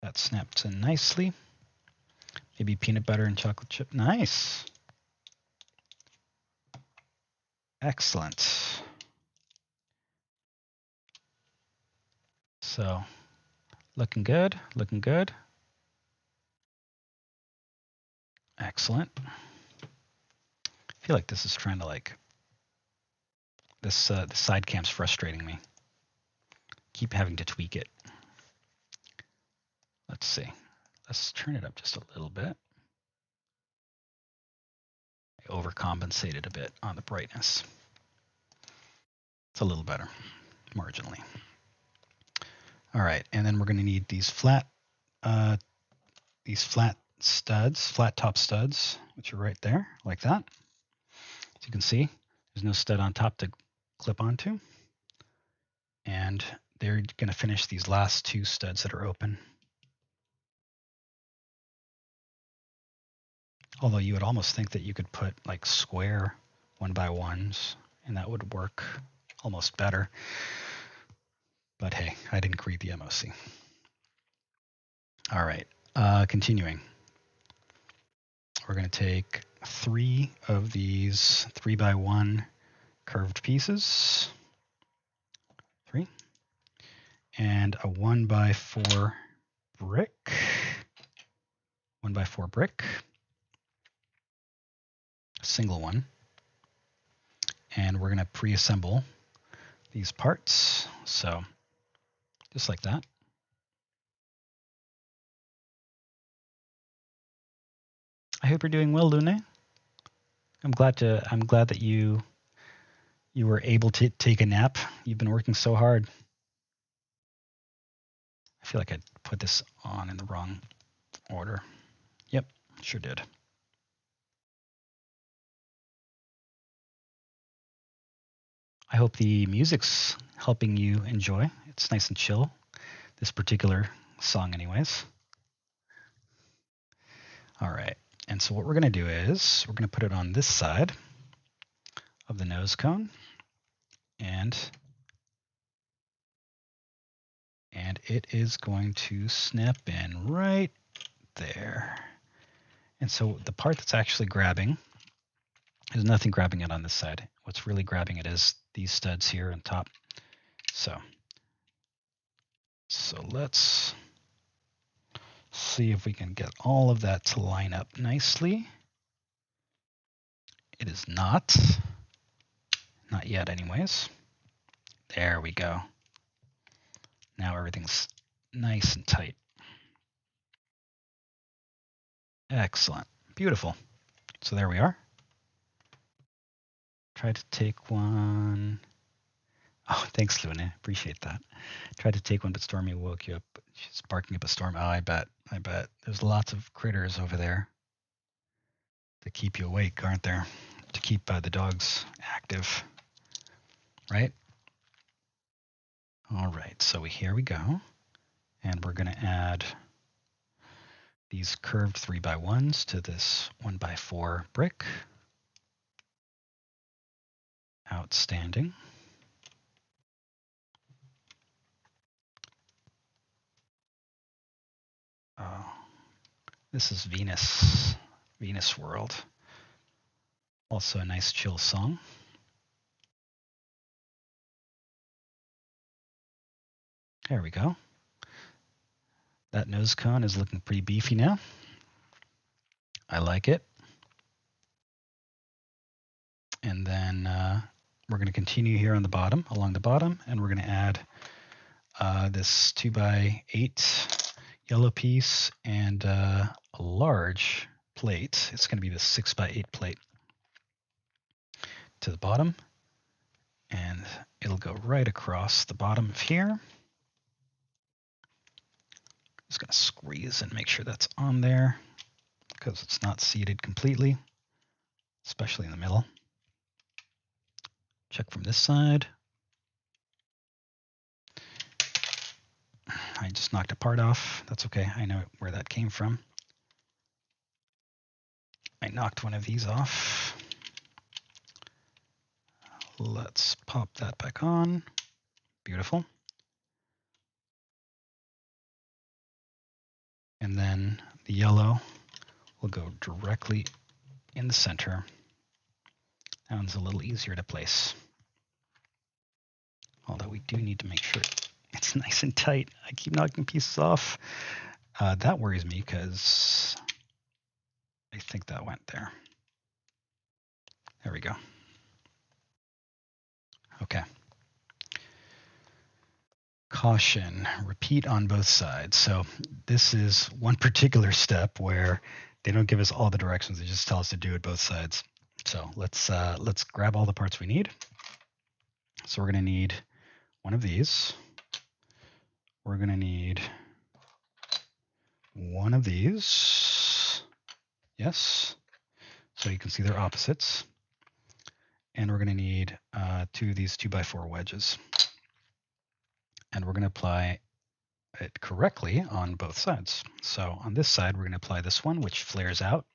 That snaps in nicely. Maybe peanut butter and chocolate chip. Nice. Excellent. So, looking good, looking good. Excellent. I feel like this is trying to this the side cam's frustrating me. Keep having to tweak it. Let's see. Let's turn it up just a little bit. I overcompensated a bit on the brightness. It's a little better, marginally. All right, and then we're going to need these flat studs, flat top studs, which are right there, like that. As you can see, there's no stud on top to clip onto. And they're going to finish these last 2 studs that are open. Although you would almost think that you could put like square 1x1s, and that would work almost better. But hey, I didn't read the MOC. All right, continuing. We're going to take 3 of these 3x1 curved pieces. 3. And a 1x4 brick. 1x4 brick. A single one. And we're going to pre-assemble these parts. So just like that. I hope you're doing well, Lune. I'm glad that you were able to take a nap. You've been working so hard. I feel like I put this on in the wrong order. Yep, sure did. I hope the music's helping you enjoy. It's nice and chill, this particular song anyways. All right, And so what we're going to do is we're going to put it on this side of the nose cone, and it is going to snap in right there. And so the part that's actually grabbing, there's nothing grabbing it on this side. What's really grabbing it is these studs here on top. So let's see if we can get all of that to line up nicely. It is not yet anyways. There we go. Now everything's nice and tight. Excellent. Beautiful. So there we are. Try to take one. Oh, thanks, Luna. Appreciate that. Tried to take one, but Stormy woke you up. She's barking up a storm. Oh, I bet. There's lots of critters over there to keep you awake, aren't there? To keep the dogs active, right? All right, so here we go. And we're going to add these curved 3x1s to this 1x4 brick. Outstanding. Oh, this is Venusworld. Also a nice chill song. There we go. That nose cone is looking pretty beefy now. I like it. And then we're going to continue here on the bottom, along the bottom, and we're going to add this 2x8 yellow piece and a large plate. It's going to be the 6x8 plate to the bottom, and it'll go right across the bottom of here. Just going to squeeze and make sure that's on there because it's not seated completely, especially in the middle. Check from this side. I just knocked a part off. That's okay. I know where that came from. I knocked one of these off. Let's pop that back on. Beautiful. And then the yellow will go directly in the center. That one's a little easier to place. Although we do need to make sure it's nice and tight. I keep knocking pieces off. That worries me because I think that went there. There we go. Okay. Caution, repeat on both sides. So this is one particular step where they don't give us all the directions. They just tell us to do it both sides. So let's grab all the parts we need. So we're going to need one of these. We're going to need one of these. Yes. So you can see they're opposites. And we're going to need two of these 2x4 wedges. And we're going to apply it correctly on both sides. So on this side, we're going to apply this one, which flares out.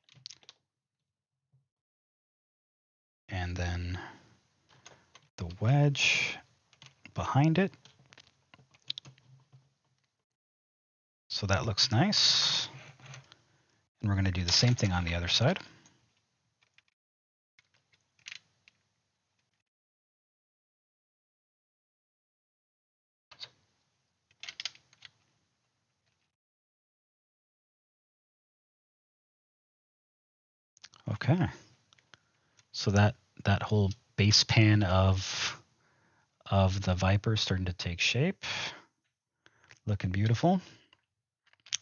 And then the wedge behind it. So that looks nice. And we're going to do the same thing on the other side. Okay. So that whole base pan of the Viper is starting to take shape. Looking beautiful.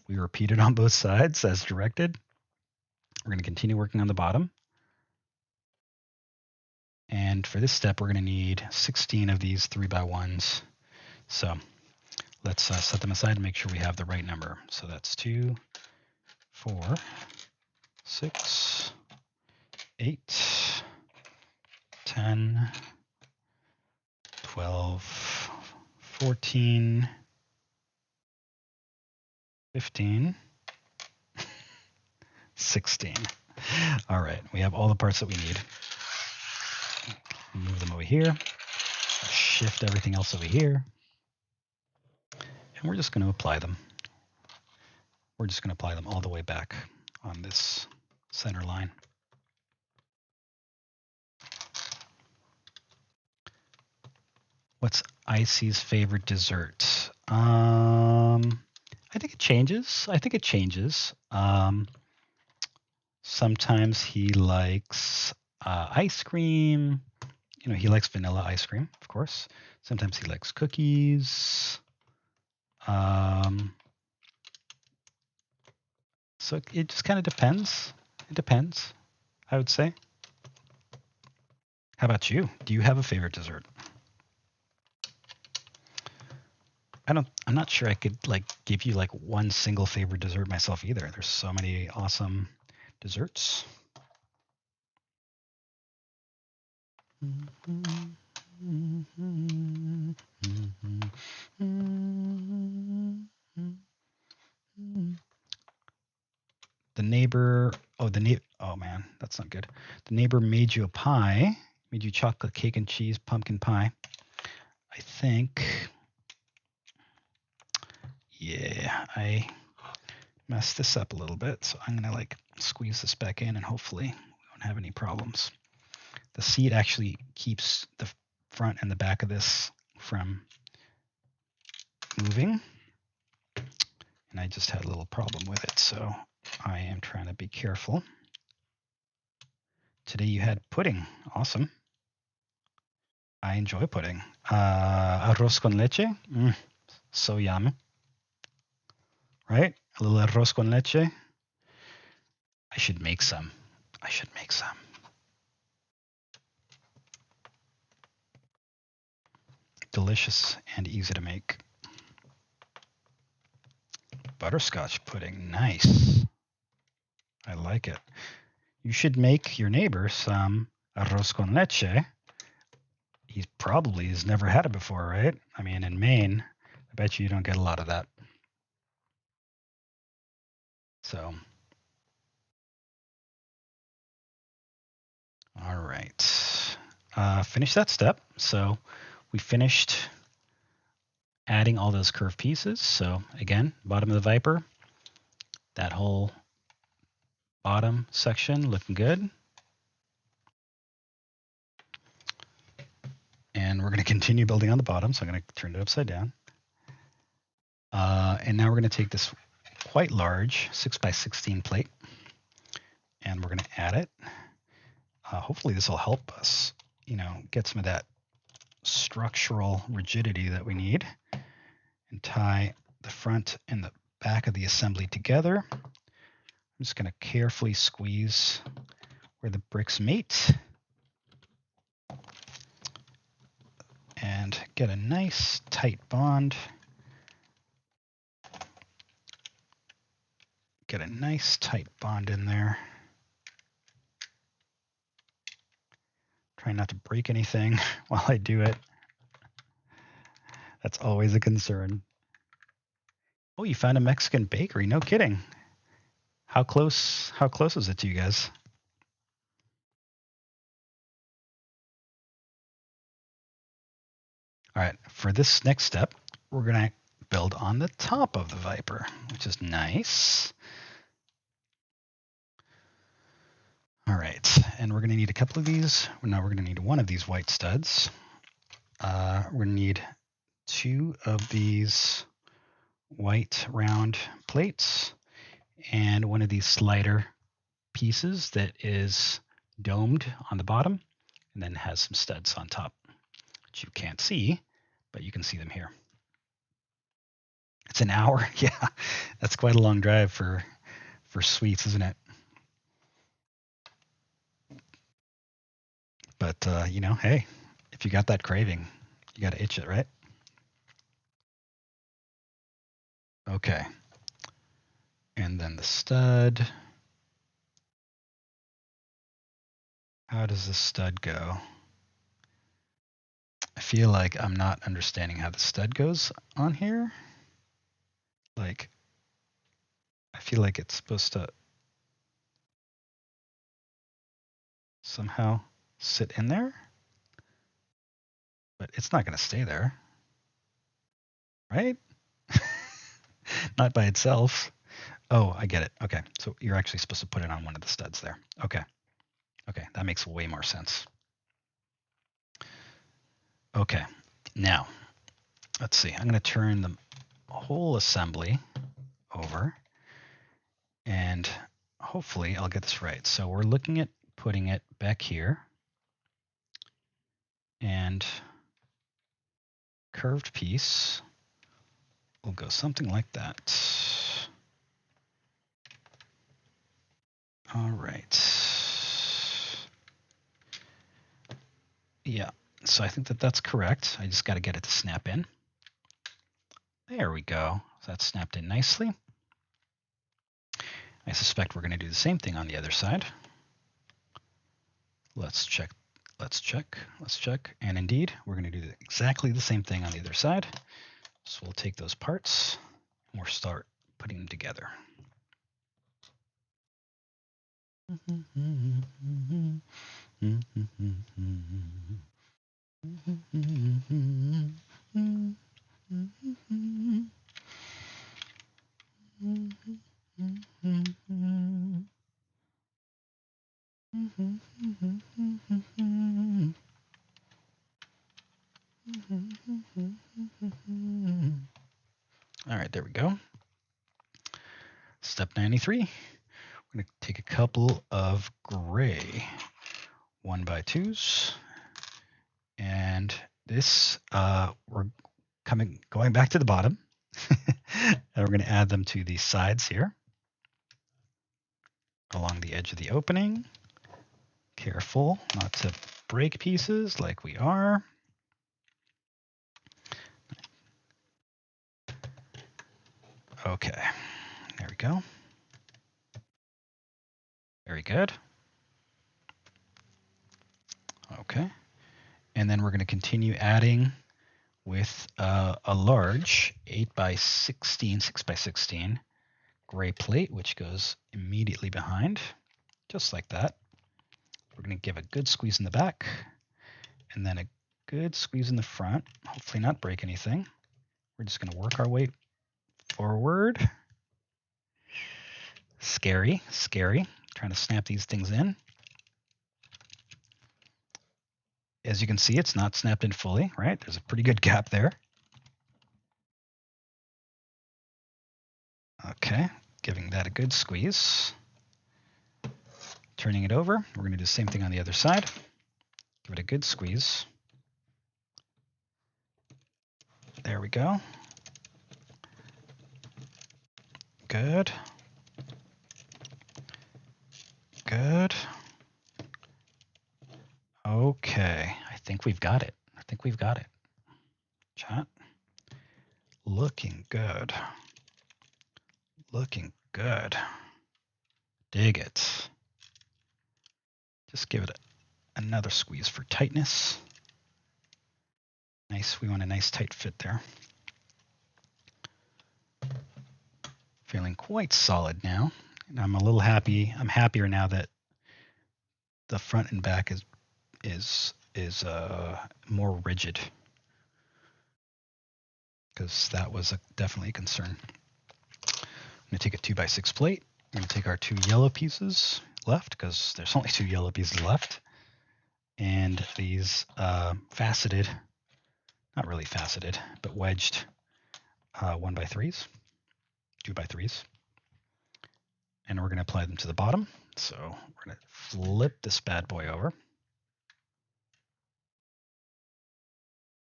We repeat it on both sides as directed. We're going to continue working on the bottom. And for this step, we're going to need 16 of these 3x1s. So let's set them aside and make sure we have the right number. So that's 2, 4, 6, 8, 10, 12, 14, 15, 16. All right, we have all the parts that we need. Move them over here. Shift everything else over here. And we're just going to apply them. We're just going to apply them all the way back on this center line. What's Icy's favorite dessert? I think it changes. Sometimes he likes ice cream. You know, he likes vanilla ice cream, of course. Sometimes he likes cookies. So it just kind of depends. It depends, I would say. How about you? Do you have a favorite dessert? I'm not sure I could like give you like one single favorite dessert myself either. There's so many awesome desserts. The neighbor, oh man, that's not good. The neighbor made you a pie, made you chocolate cake and cheese pumpkin pie. I think, yeah, I messed this up a little bit, so I'm gonna like squeeze this back in and hopefully we don't have any problems. The seat actually keeps the front and the back of this from moving, and I just had a little problem with it, so I am trying to be careful. Today you had pudding. Awesome. I enjoy pudding. Arroz con leche. So yummy. Right? A little arroz con leche. I should make some. Delicious and easy to make. Butterscotch pudding. Nice. I like it. You should make your neighbor some arroz con leche. He probably has never had it before, right? I mean, in Maine, I bet you don't get a lot of that. So, all right. Finish that step. So we finished adding all those curved pieces. So again, bottom of the Viper, that whole bottom section looking good. And we're going to continue building on the bottom. So I'm going to turn it upside down. And now we're going to take this quite large 6x16 plate and we're going to add it. Hopefully this will help us, you know, get some of that structural rigidity that we need and tie the front and the back of the assembly together. I'm just going to carefully squeeze where the bricks meet and get a nice tight bond. Get a nice tight bond in there. Try not to break anything while I do it. That's always a concern. Oh, you found a Mexican bakery. No kidding. How close is it to you guys? All right, for this next step, we're going to build on the top of the Viper, which is nice. All right, and we're going to need a couple of these. Now we're going to need one of these white studs. We're going to need 2 of these white round plates and one of these slider pieces that is domed on the bottom and then has some studs on top, which you can't see, but you can see them here. It's an hour. Yeah, that's quite a long drive for sweets, isn't it? But, you know, hey, if you got that craving, you got to itch it, right? Okay. And then the stud. How does the stud go? I feel like I'm not understanding how the stud goes on here. Like, I feel like it's supposed to somehow sit in there, but it's not going to stay there, right? Not by itself. Oh, I get it. Okay, so you're actually supposed to put it on one of the studs there. Okay, that makes way more sense. Okay, now let's see. I'm going to turn the whole assembly over, and hopefully I'll get this right. So we're looking at putting it back here, and curved piece will go something like that. All right. Yeah, so I think that that's correct. I just got to get it to snap in. There we go. So that's snapped in nicely. I suspect we're going to do the same thing on the other side. Let's check. Let's check. Let's check. And indeed, we're going to do exactly the same thing on the other side. So we'll take those parts and we'll start putting them together. All right, there we go. Step 93. We're going to take a couple of gray 1x2s, and this we're going back to the bottom, and we're going to add them to the sides here, along the edge of the opening. Careful not to break pieces like we are. Okay, there we go. Very good. Okay, and then we're going to continue adding with a large 8x16, 6x16 gray plate, which goes immediately behind, just like that. We're going to give a good squeeze in the back, and then a good squeeze in the front. Hopefully not break anything. We're just going to work our way forward. Scary, scary. Trying to snap these things in. As you can see, it's not snapped in fully, right? There's a pretty good gap there. Okay, giving that a good squeeze. Turning it over. We're going to do the same thing on the other side. Give it a good squeeze. There we go. Good. Good. Okay, I think we've got it. I think we've got it. Chat. Looking good. Looking good. Dig it. Just give it another squeeze for tightness. Nice. We want a nice tight fit there. Feeling quite solid now. And I'm a little happy. I'm happier now that the front and back is more rigid, because that was definitely a concern. I'm going to take a 2x6 plate. I'm going to take our 2 yellow pieces left, because there's only 2 yellow pieces left, and these faceted, not really faceted, but wedged 1x3s, 2x3s, and we're going to apply them to the bottom. So we're going to flip this bad boy over.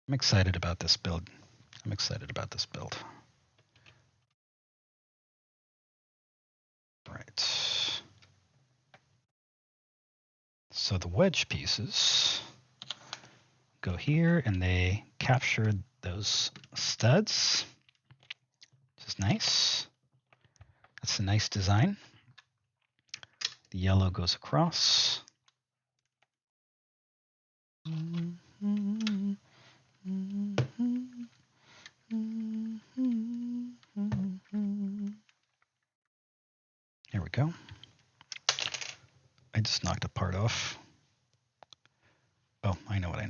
I'm excited about this build. I'm excited about this build. Right. So the wedge pieces go here, and they capture those studs, which is nice. That's a nice design. The yellow goes across. Here we go. I just knocked a part off.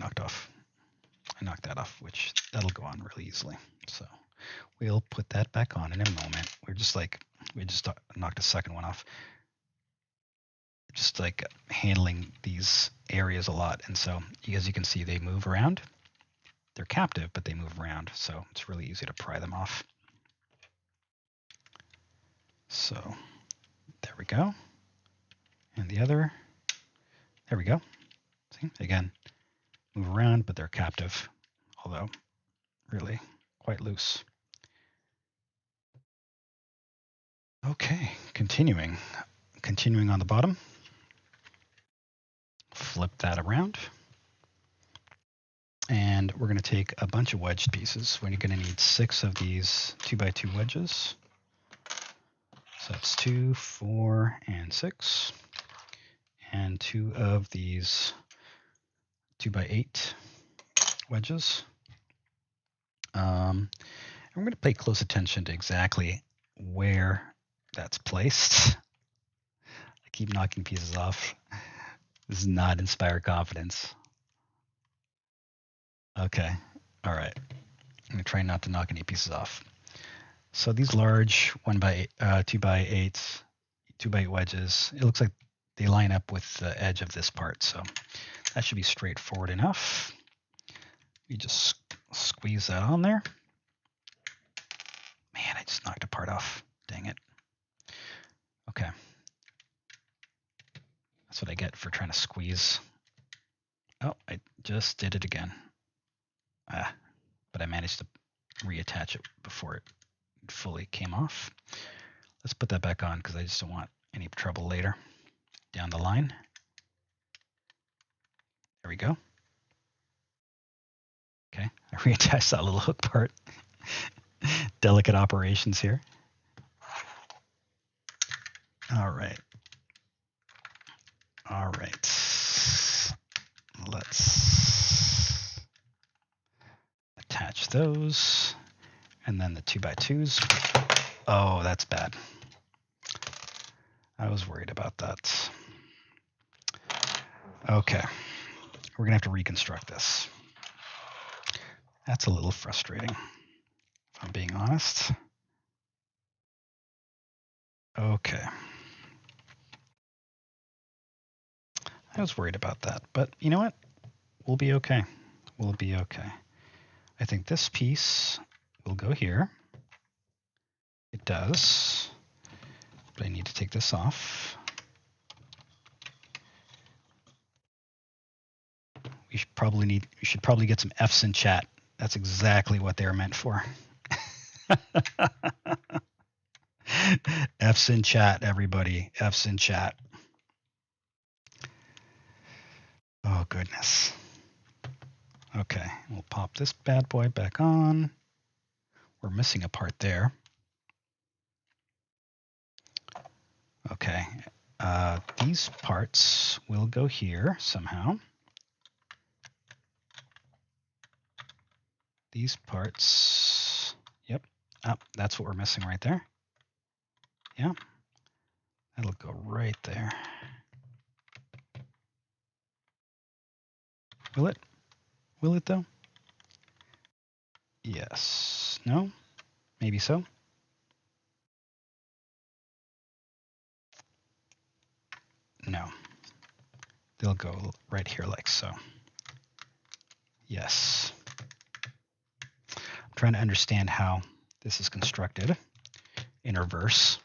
knocked that off, which that'll go on really easily. So we'll put that back on in a moment. We just knocked a second one off. Just like handling these areas a lot. And so as you can see, they move around. They're captive, but they move around. So it's really easy to pry them off. So there we go. And the other, there we go. See, again, move around, but they're captive, although really quite loose. Okay, continuing on the bottom. Flip that around. And we're going to take a bunch of wedged pieces. We're going to need 6 of these 2x2 wedges. So that's 2, 4, and 6. And 2 of these 2x8 wedges. And we're going to pay close attention to exactly where that's placed. I keep knocking pieces off. This does not inspire confidence. Okay, all right. I'm going to try not to knock any pieces off. So these large 2x8, 2x8 wedges, it looks like they line up with the edge of this part. So that should be straightforward enough. You just squeeze that on there. Man, I just knocked a part off. Dang it. Okay. That's what I get for trying to squeeze. Oh, I just did it again. But I managed to reattach it before it fully came off. Let's put that back on because I just don't want any trouble later down the line. There we go. Okay, I reattached that little hook part. Delicate operations here. All right. All right. Let's attach those. And then the 2x2s. Oh, that's bad. I was worried about that. Okay. We're going to have to reconstruct this. That's a little frustrating, if I'm being honest. Okay. I was worried about that, but you know what? We'll be okay. We'll be okay. I think this piece will go here. It does, but I need to take this off. We should probably get some F's in chat. That's exactly what they're meant for. F's in chat, everybody. F's in chat. Oh, goodness. Okay, we'll pop this bad boy back on. We're missing a part there. Okay, these parts will go here somehow. These parts, yep, that's what we're missing right there. Yeah, that'll go right there. Will it? Will it though? Yes. No? Maybe so. No. They'll go right here like so. Yes. I'm trying to understand how this is constructed in reverse.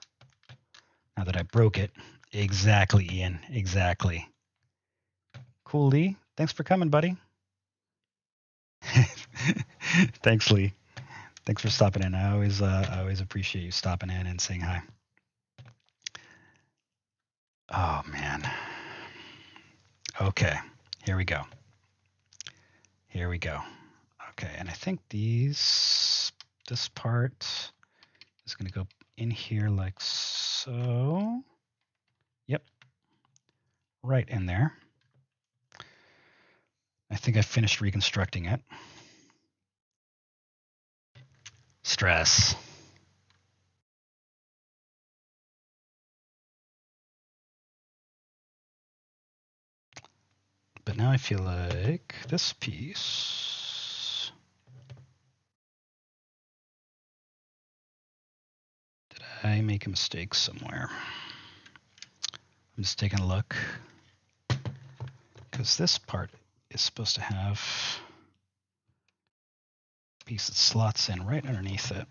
Now that I broke it. Exactly, Ian. Exactly. Cool, Lee. Thanks for coming, buddy. Thanks, Lee. Thanks for stopping in. I always appreciate you stopping in and saying hi. Oh, man. Okay, here we go. Here we go. Okay, and I think this part is going to go in here like so. Yep, right in there. I think I finished reconstructing it. Stress. But But now I feel like this piece. Did I make a mistake somewhere? I'm just taking a look. Because this part is supposed to have a piece that slots in right underneath it.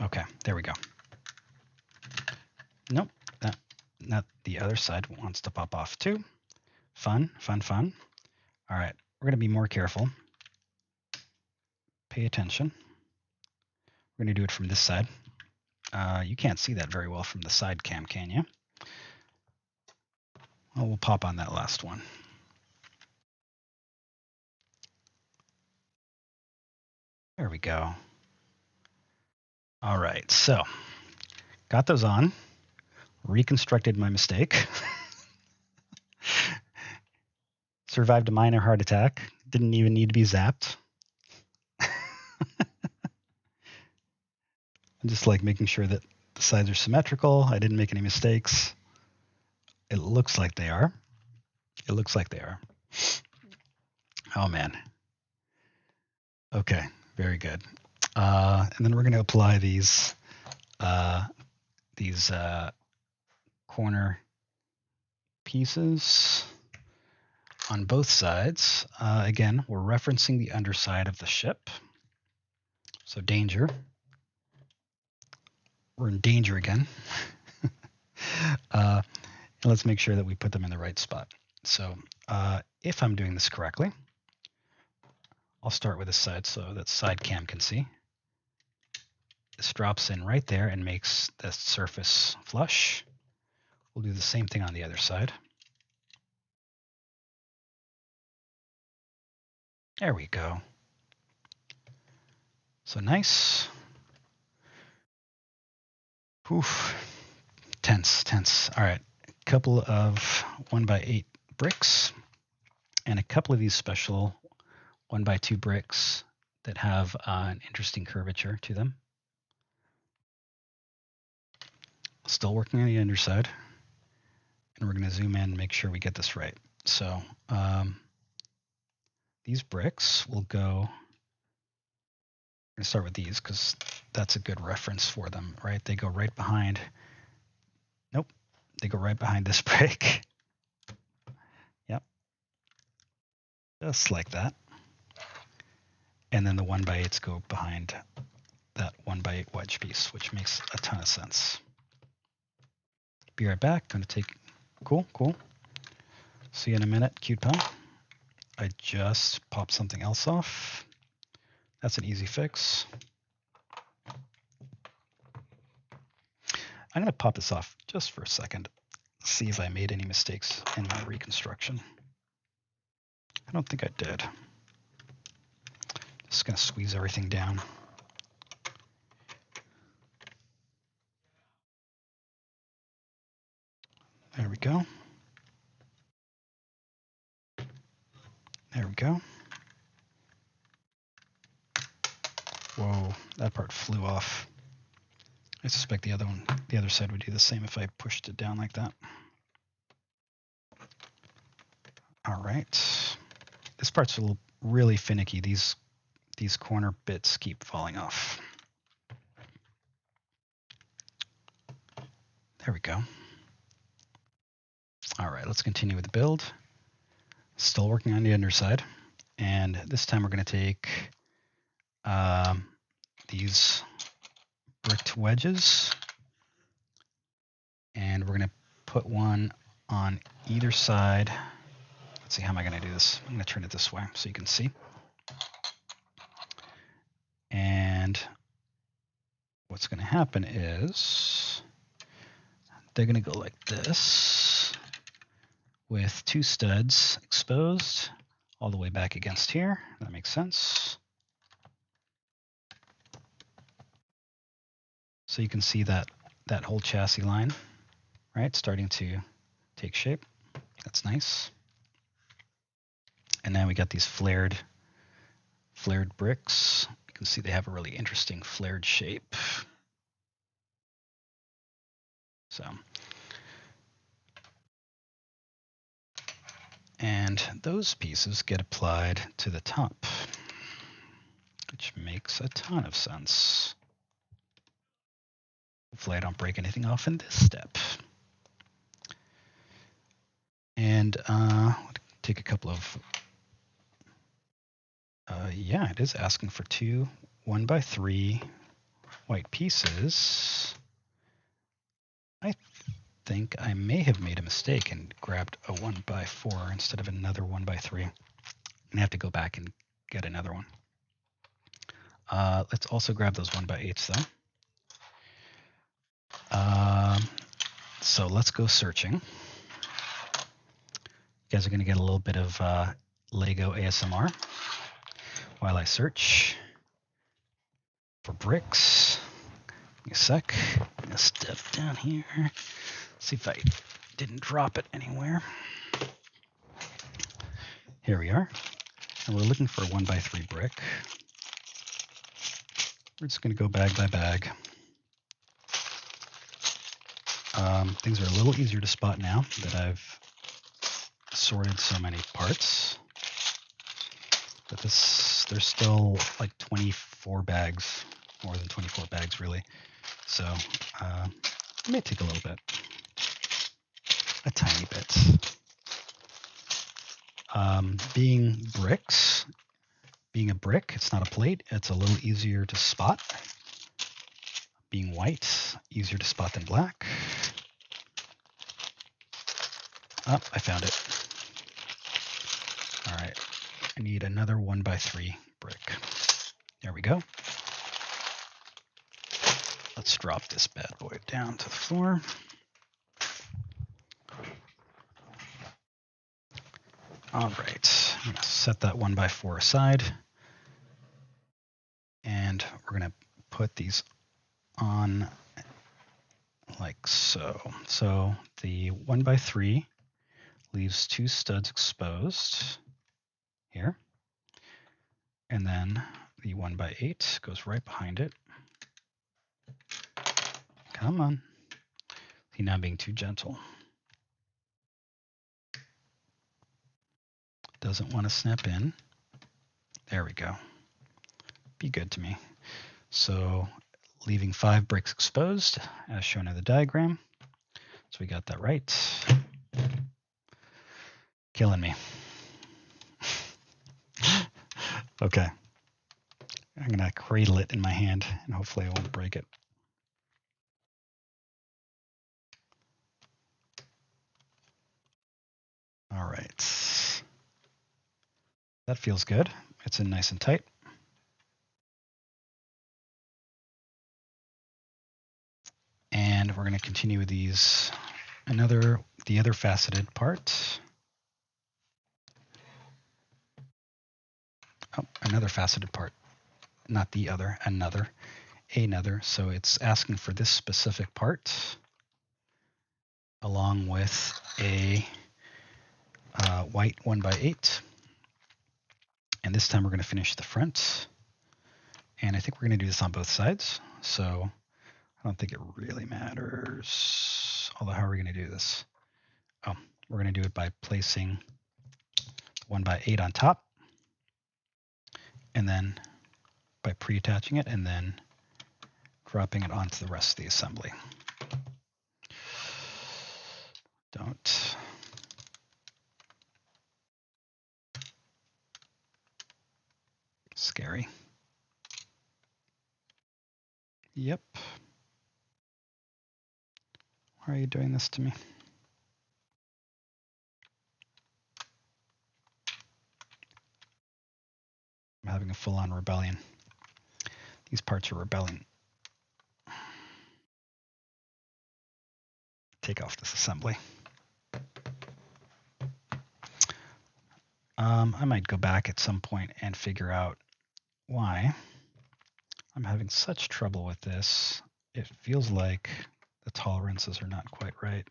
Okay, there we go. Nope, not the other side wants to pop off too. Fun, fun, fun. All right, we're going to be more careful. Pay attention. We're going to do it from this side. You can't see that very well from the side cam, can you? Well, we'll pop on that last one. There we go. All right, so got those on, reconstructed my mistake, survived a minor heart attack, didn't even need to be zapped. I'm just like making sure that the sides are symmetrical. I didn't make any mistakes. It looks like they are. It looks like they are. Oh man. Okay, very good. And then we're going to apply these corner pieces on both sides. Again, we're referencing the underside of the ship. So danger. We're in danger again. And let's make sure that we put them in the right spot. So if I'm doing this correctly, I'll start with this side so that side cam can see. This drops in right there and makes the surface flush. We'll do the same thing on the other side. There we go. So nice. Oof. Tense, tense. All right. A couple of 1x8 bricks and a couple of these special 1x2 bricks that have an interesting curvature to them. Still working on the underside. And we're going to zoom in and make sure we get this right. So these bricks will go, I'm going to start with these because that's a good reference for them, right? They go right behind, nope, they go right behind this brick. Yep, just like that. And then the 1x8s go behind that 1x8 wedge piece, which makes a ton of sense. Be right back, going to take, cool. See you in a minute, cute pal. I just popped something else off. That's an easy fix. I'm going to pop this off just for a second, see if I made any mistakes in my reconstruction. I don't think I did. Just going to squeeze everything down. There we go. There we go. Whoa, that part flew off. I suspect the other side would do the same if I pushed it down like that. All right. This part's really finicky. These corner bits keep falling off. There we go. All right, let's continue with the build. Still working on the underside. And this time we're going to take these bricked wedges. And we're going to put one on either side. Let's see, how am I going to do this? I'm going to turn it this way so you can see. And what's going to happen is they're going to go like this with two studs exposed all the way back against here. That makes sense. So you can see that whole chassis line, right, starting to take shape. That's nice. And now we got these flared bricks. You can see they have a really interesting flared shape. So And those pieces get applied to the top, which makes a ton of sense. Hopefully I don't break anything off in this step. And take a couple of, yeah, it is asking for 2 1x3 white pieces. I think I may have made a mistake and grabbed a 1x4 instead of another 1x3. I'm gonna have to go back and get another one. Let's also grab those 1x8s though. So let's go searching. You guys are gonna get a little bit of Lego ASMR while I search for bricks. Give me a sec. I'm gonna step down here. See if I didn't drop it anywhere. Here we are. And we're looking for a 1x3 brick. We're just going to go bag by bag. Things are a little easier to spot now that I've sorted so many parts. But there's still like 24 bags, more than 24 bags really. So it may take a little bit, a tiny bit. Being a brick, it's not a plate, it's a little easier to spot. Being white, easier to spot than black. Oh, I found it. All right, I need another 1x3 brick. There we go. Let's drop this bad boy down to the floor. All right, I'm gonna set that 1x4 aside. And we're gonna put these on like so. So the 1x3 leaves 2 studs exposed here. And then the 1x8 goes right behind it. Come on. See, now I'm being too gentle. Doesn't want to snap in. There we go. Be good to me. So leaving 5 bricks exposed as shown in the diagram. So we got that right. Killing me. Okay. I'm going to cradle it in my hand and hopefully I won't break it. All right. That feels good. It's in nice and tight. And we're going to continue with these, the other faceted part. Oh, another faceted part, not the other, another. So it's asking for this specific part along with a white 1x8. And this time we're going to finish the front. And I think we're going to do this on both sides. So I don't think it really matters. Although, how are we going to do this? Oh, we're going to do it by placing 1x8 on top. And then by pre-attaching it and then dropping it onto the rest of the assembly. Don't. Scary. Yep. Why are you doing this to me? I'm having a full-on rebellion. These parts are rebelling. Take off this assembly. I might go back at some point and figure out why I'm having such trouble with this. It feels like the tolerances are not quite right.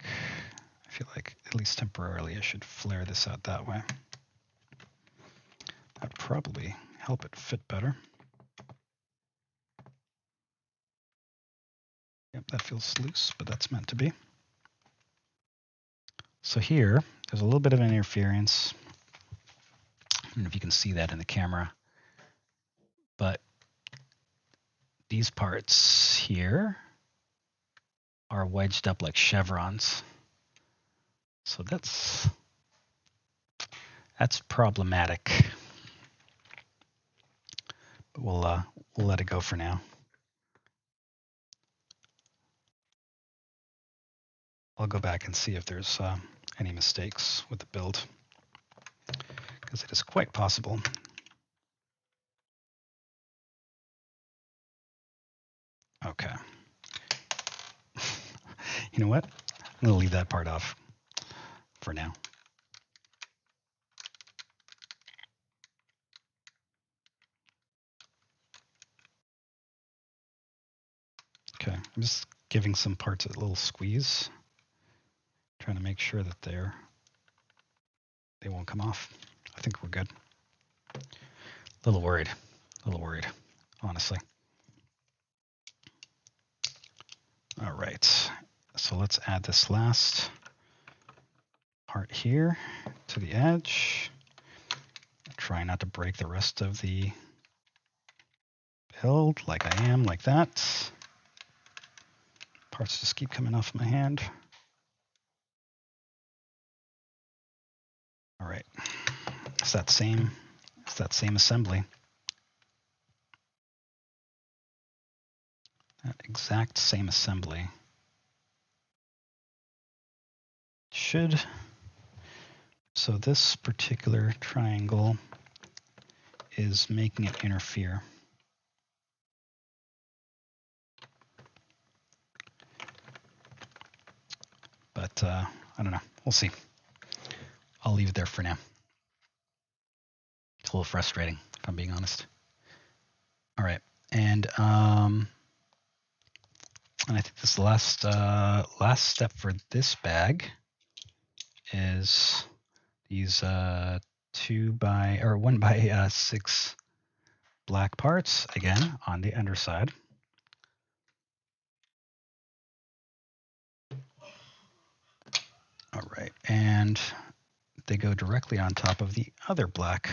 I feel like, at least temporarily, I should flare this out that way. That'd probably help it fit better. Yep, that feels loose, but that's meant to be. So here, there's a little bit of an interference. I don't know if you can see that in the camera, but these parts here are wedged up like chevrons. So that's problematic. But we'll let it go for now. I'll go back and see if there's any mistakes with the build, because it is quite possible. Okay. You know what? I'm going to leave that part off for now. Okay, I'm just giving some parts a little squeeze, trying to make sure that they won't come off. I think we're good. A little worried, honestly. All right, so let's add this last part here to the edge. Try not to break the rest of the build like I am, like that. Parts just keep coming off my hand. All right, it's that same assembly. That exact same assembly should. So this particular triangle is making it interfere. But I don't know. We'll see. I'll leave it there for now. It's a little frustrating, if I'm being honest. All right, and I think this last step for this bag is these 1 by 6 black parts again on the underside. All right, and they go directly on top of the other black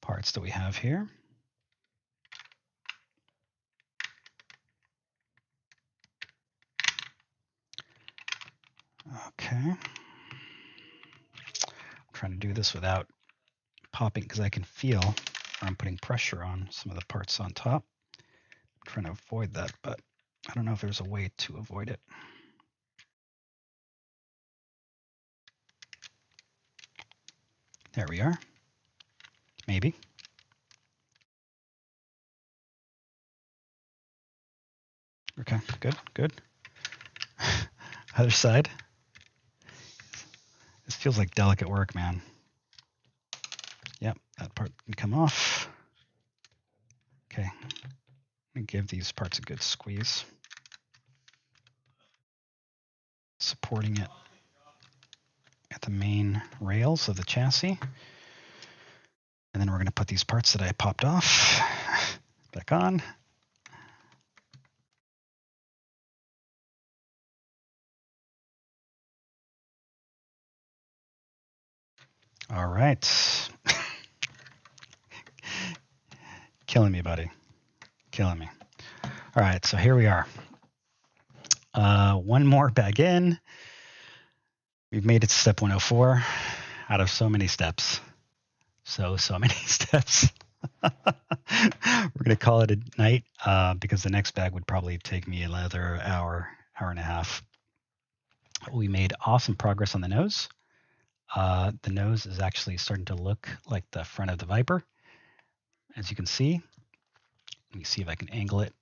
parts that we have here. Okay. I'm trying to do this without popping because I can feel I'm putting pressure on some of the parts on top. I'm trying to avoid that, but I don't know if there's a way to avoid it. There we are. Maybe. Okay, good. Other side. This feels like delicate work, man. Yep, that part can come off. Okay, let me give these parts a good squeeze. Supporting it at the main rails of the chassis. And then we're going to put these parts that I popped off back on. All right. Killing me, buddy. Killing me. All right, so here we are. One more bag in. We've made it to step 104 out of so many steps. So many steps. We're going to call it a night because the next bag would probably take me another hour and a half. We made awesome progress on the nose. The nose is actually starting to look like the front of the Viper, as you can see. Let me see if I can angle it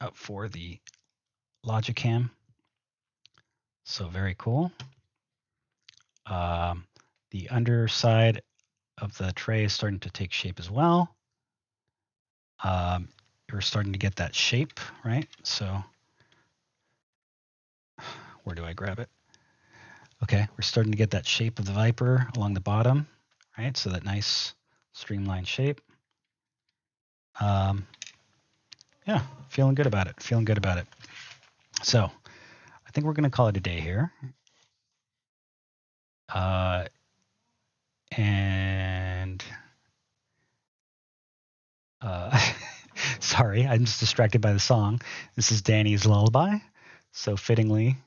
up for the Logicam. So very cool. The underside of the tray is starting to take shape as well. You're starting to get that shape, right? So where do I grab it? Okay, we're starting to get that shape of the Viper along the bottom, right? So that nice streamlined shape. Yeah, feeling good about it. So I think we're going to call it a day here. And sorry, I'm just distracted by the song. This is Danny's Lullaby. So fittingly,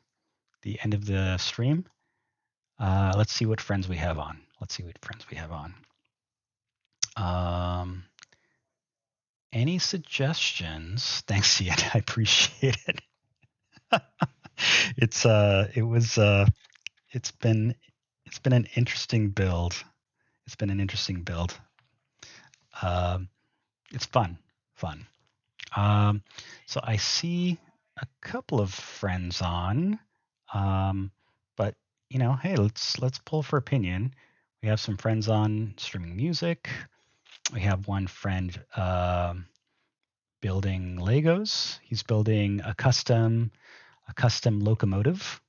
the end of the stream. Let's see what friends we have on. Any suggestions? Thanks, Ian. I appreciate it. It's been an interesting build. It's fun. So I see a couple of friends on, but hey, let's pull for opinion. We have some friends on streaming music. We have one friend building Legos. He's building a custom locomotive.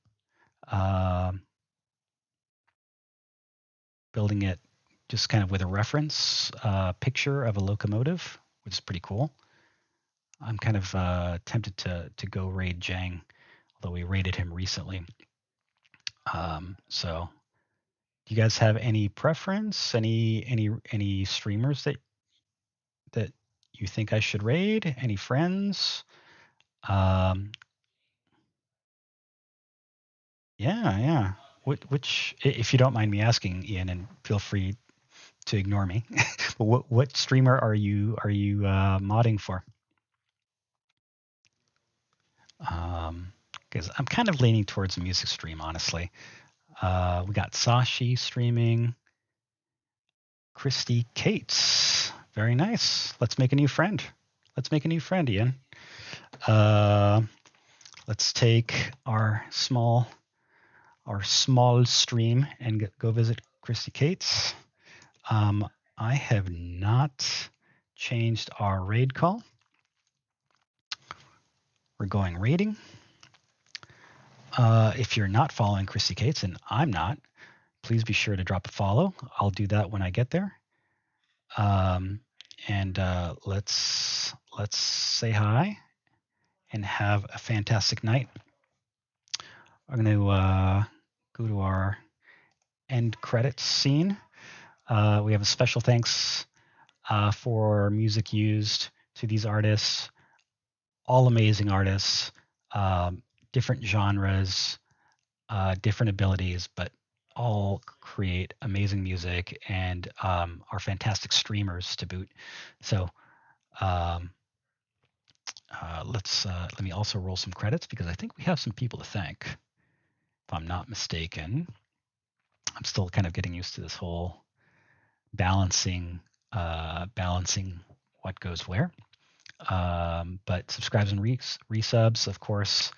Building it just kind of with a reference picture of a locomotive, which is pretty cool. I'm kind of tempted to go raid Jang, although we raided him recently. So, do you guys have any preference? Any streamers that you think I should raid? Any friends? Yeah. Which, if you don't mind me asking, Ian, and feel free to ignore me, but what streamer are you modding for? Because I'm kind of leaning towards a music stream, honestly. We got Sashi streaming. Christy Cates. Very nice. Let's make a new friend. Ian. Let's take our small stream and go visit Christy Cates. I have not changed our raid call. We're going raiding. If you're not following Christy Cates, and I'm not, please be sure to drop a follow. I'll do that when I get there. And let's say hi and have a fantastic night. I'm going to go to our end credits scene. We have a special thanks for music used to these artists, all amazing artists, different genres, different abilities, but all create amazing music and are fantastic streamers to boot. So let me also roll some credits because I think we have some people to thank, if I'm not mistaken. I'm still kind of getting used to this whole balancing what goes where. But subscribes and resubs, of course.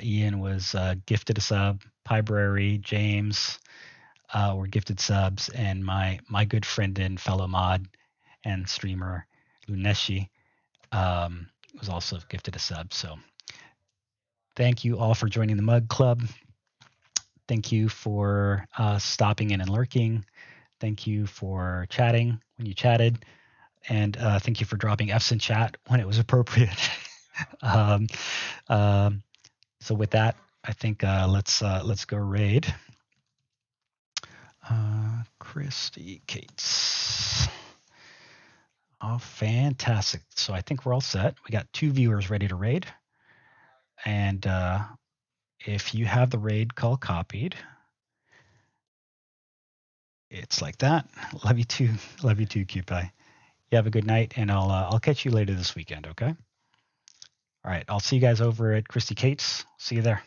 Ian was gifted a sub. Pybrary, James were gifted subs, and my good friend and fellow mod and streamer Luneshi was also gifted a sub. So thank you all for joining the Mug Club. Thank you for stopping in and lurking. Thank you for chatting when you chatted. And thank you for dropping F's in chat when it was appropriate. So with that, I think let's go raid. Christy Cates. Oh, fantastic. So I think we're all set. We got 2 viewers ready to raid. And if you have the raid call copied, it's like that. Love you too, Cute Pie. You have a good night, and I'll catch you later this weekend, okay? All right, I'll see you guys over at Christy Cates. See you there.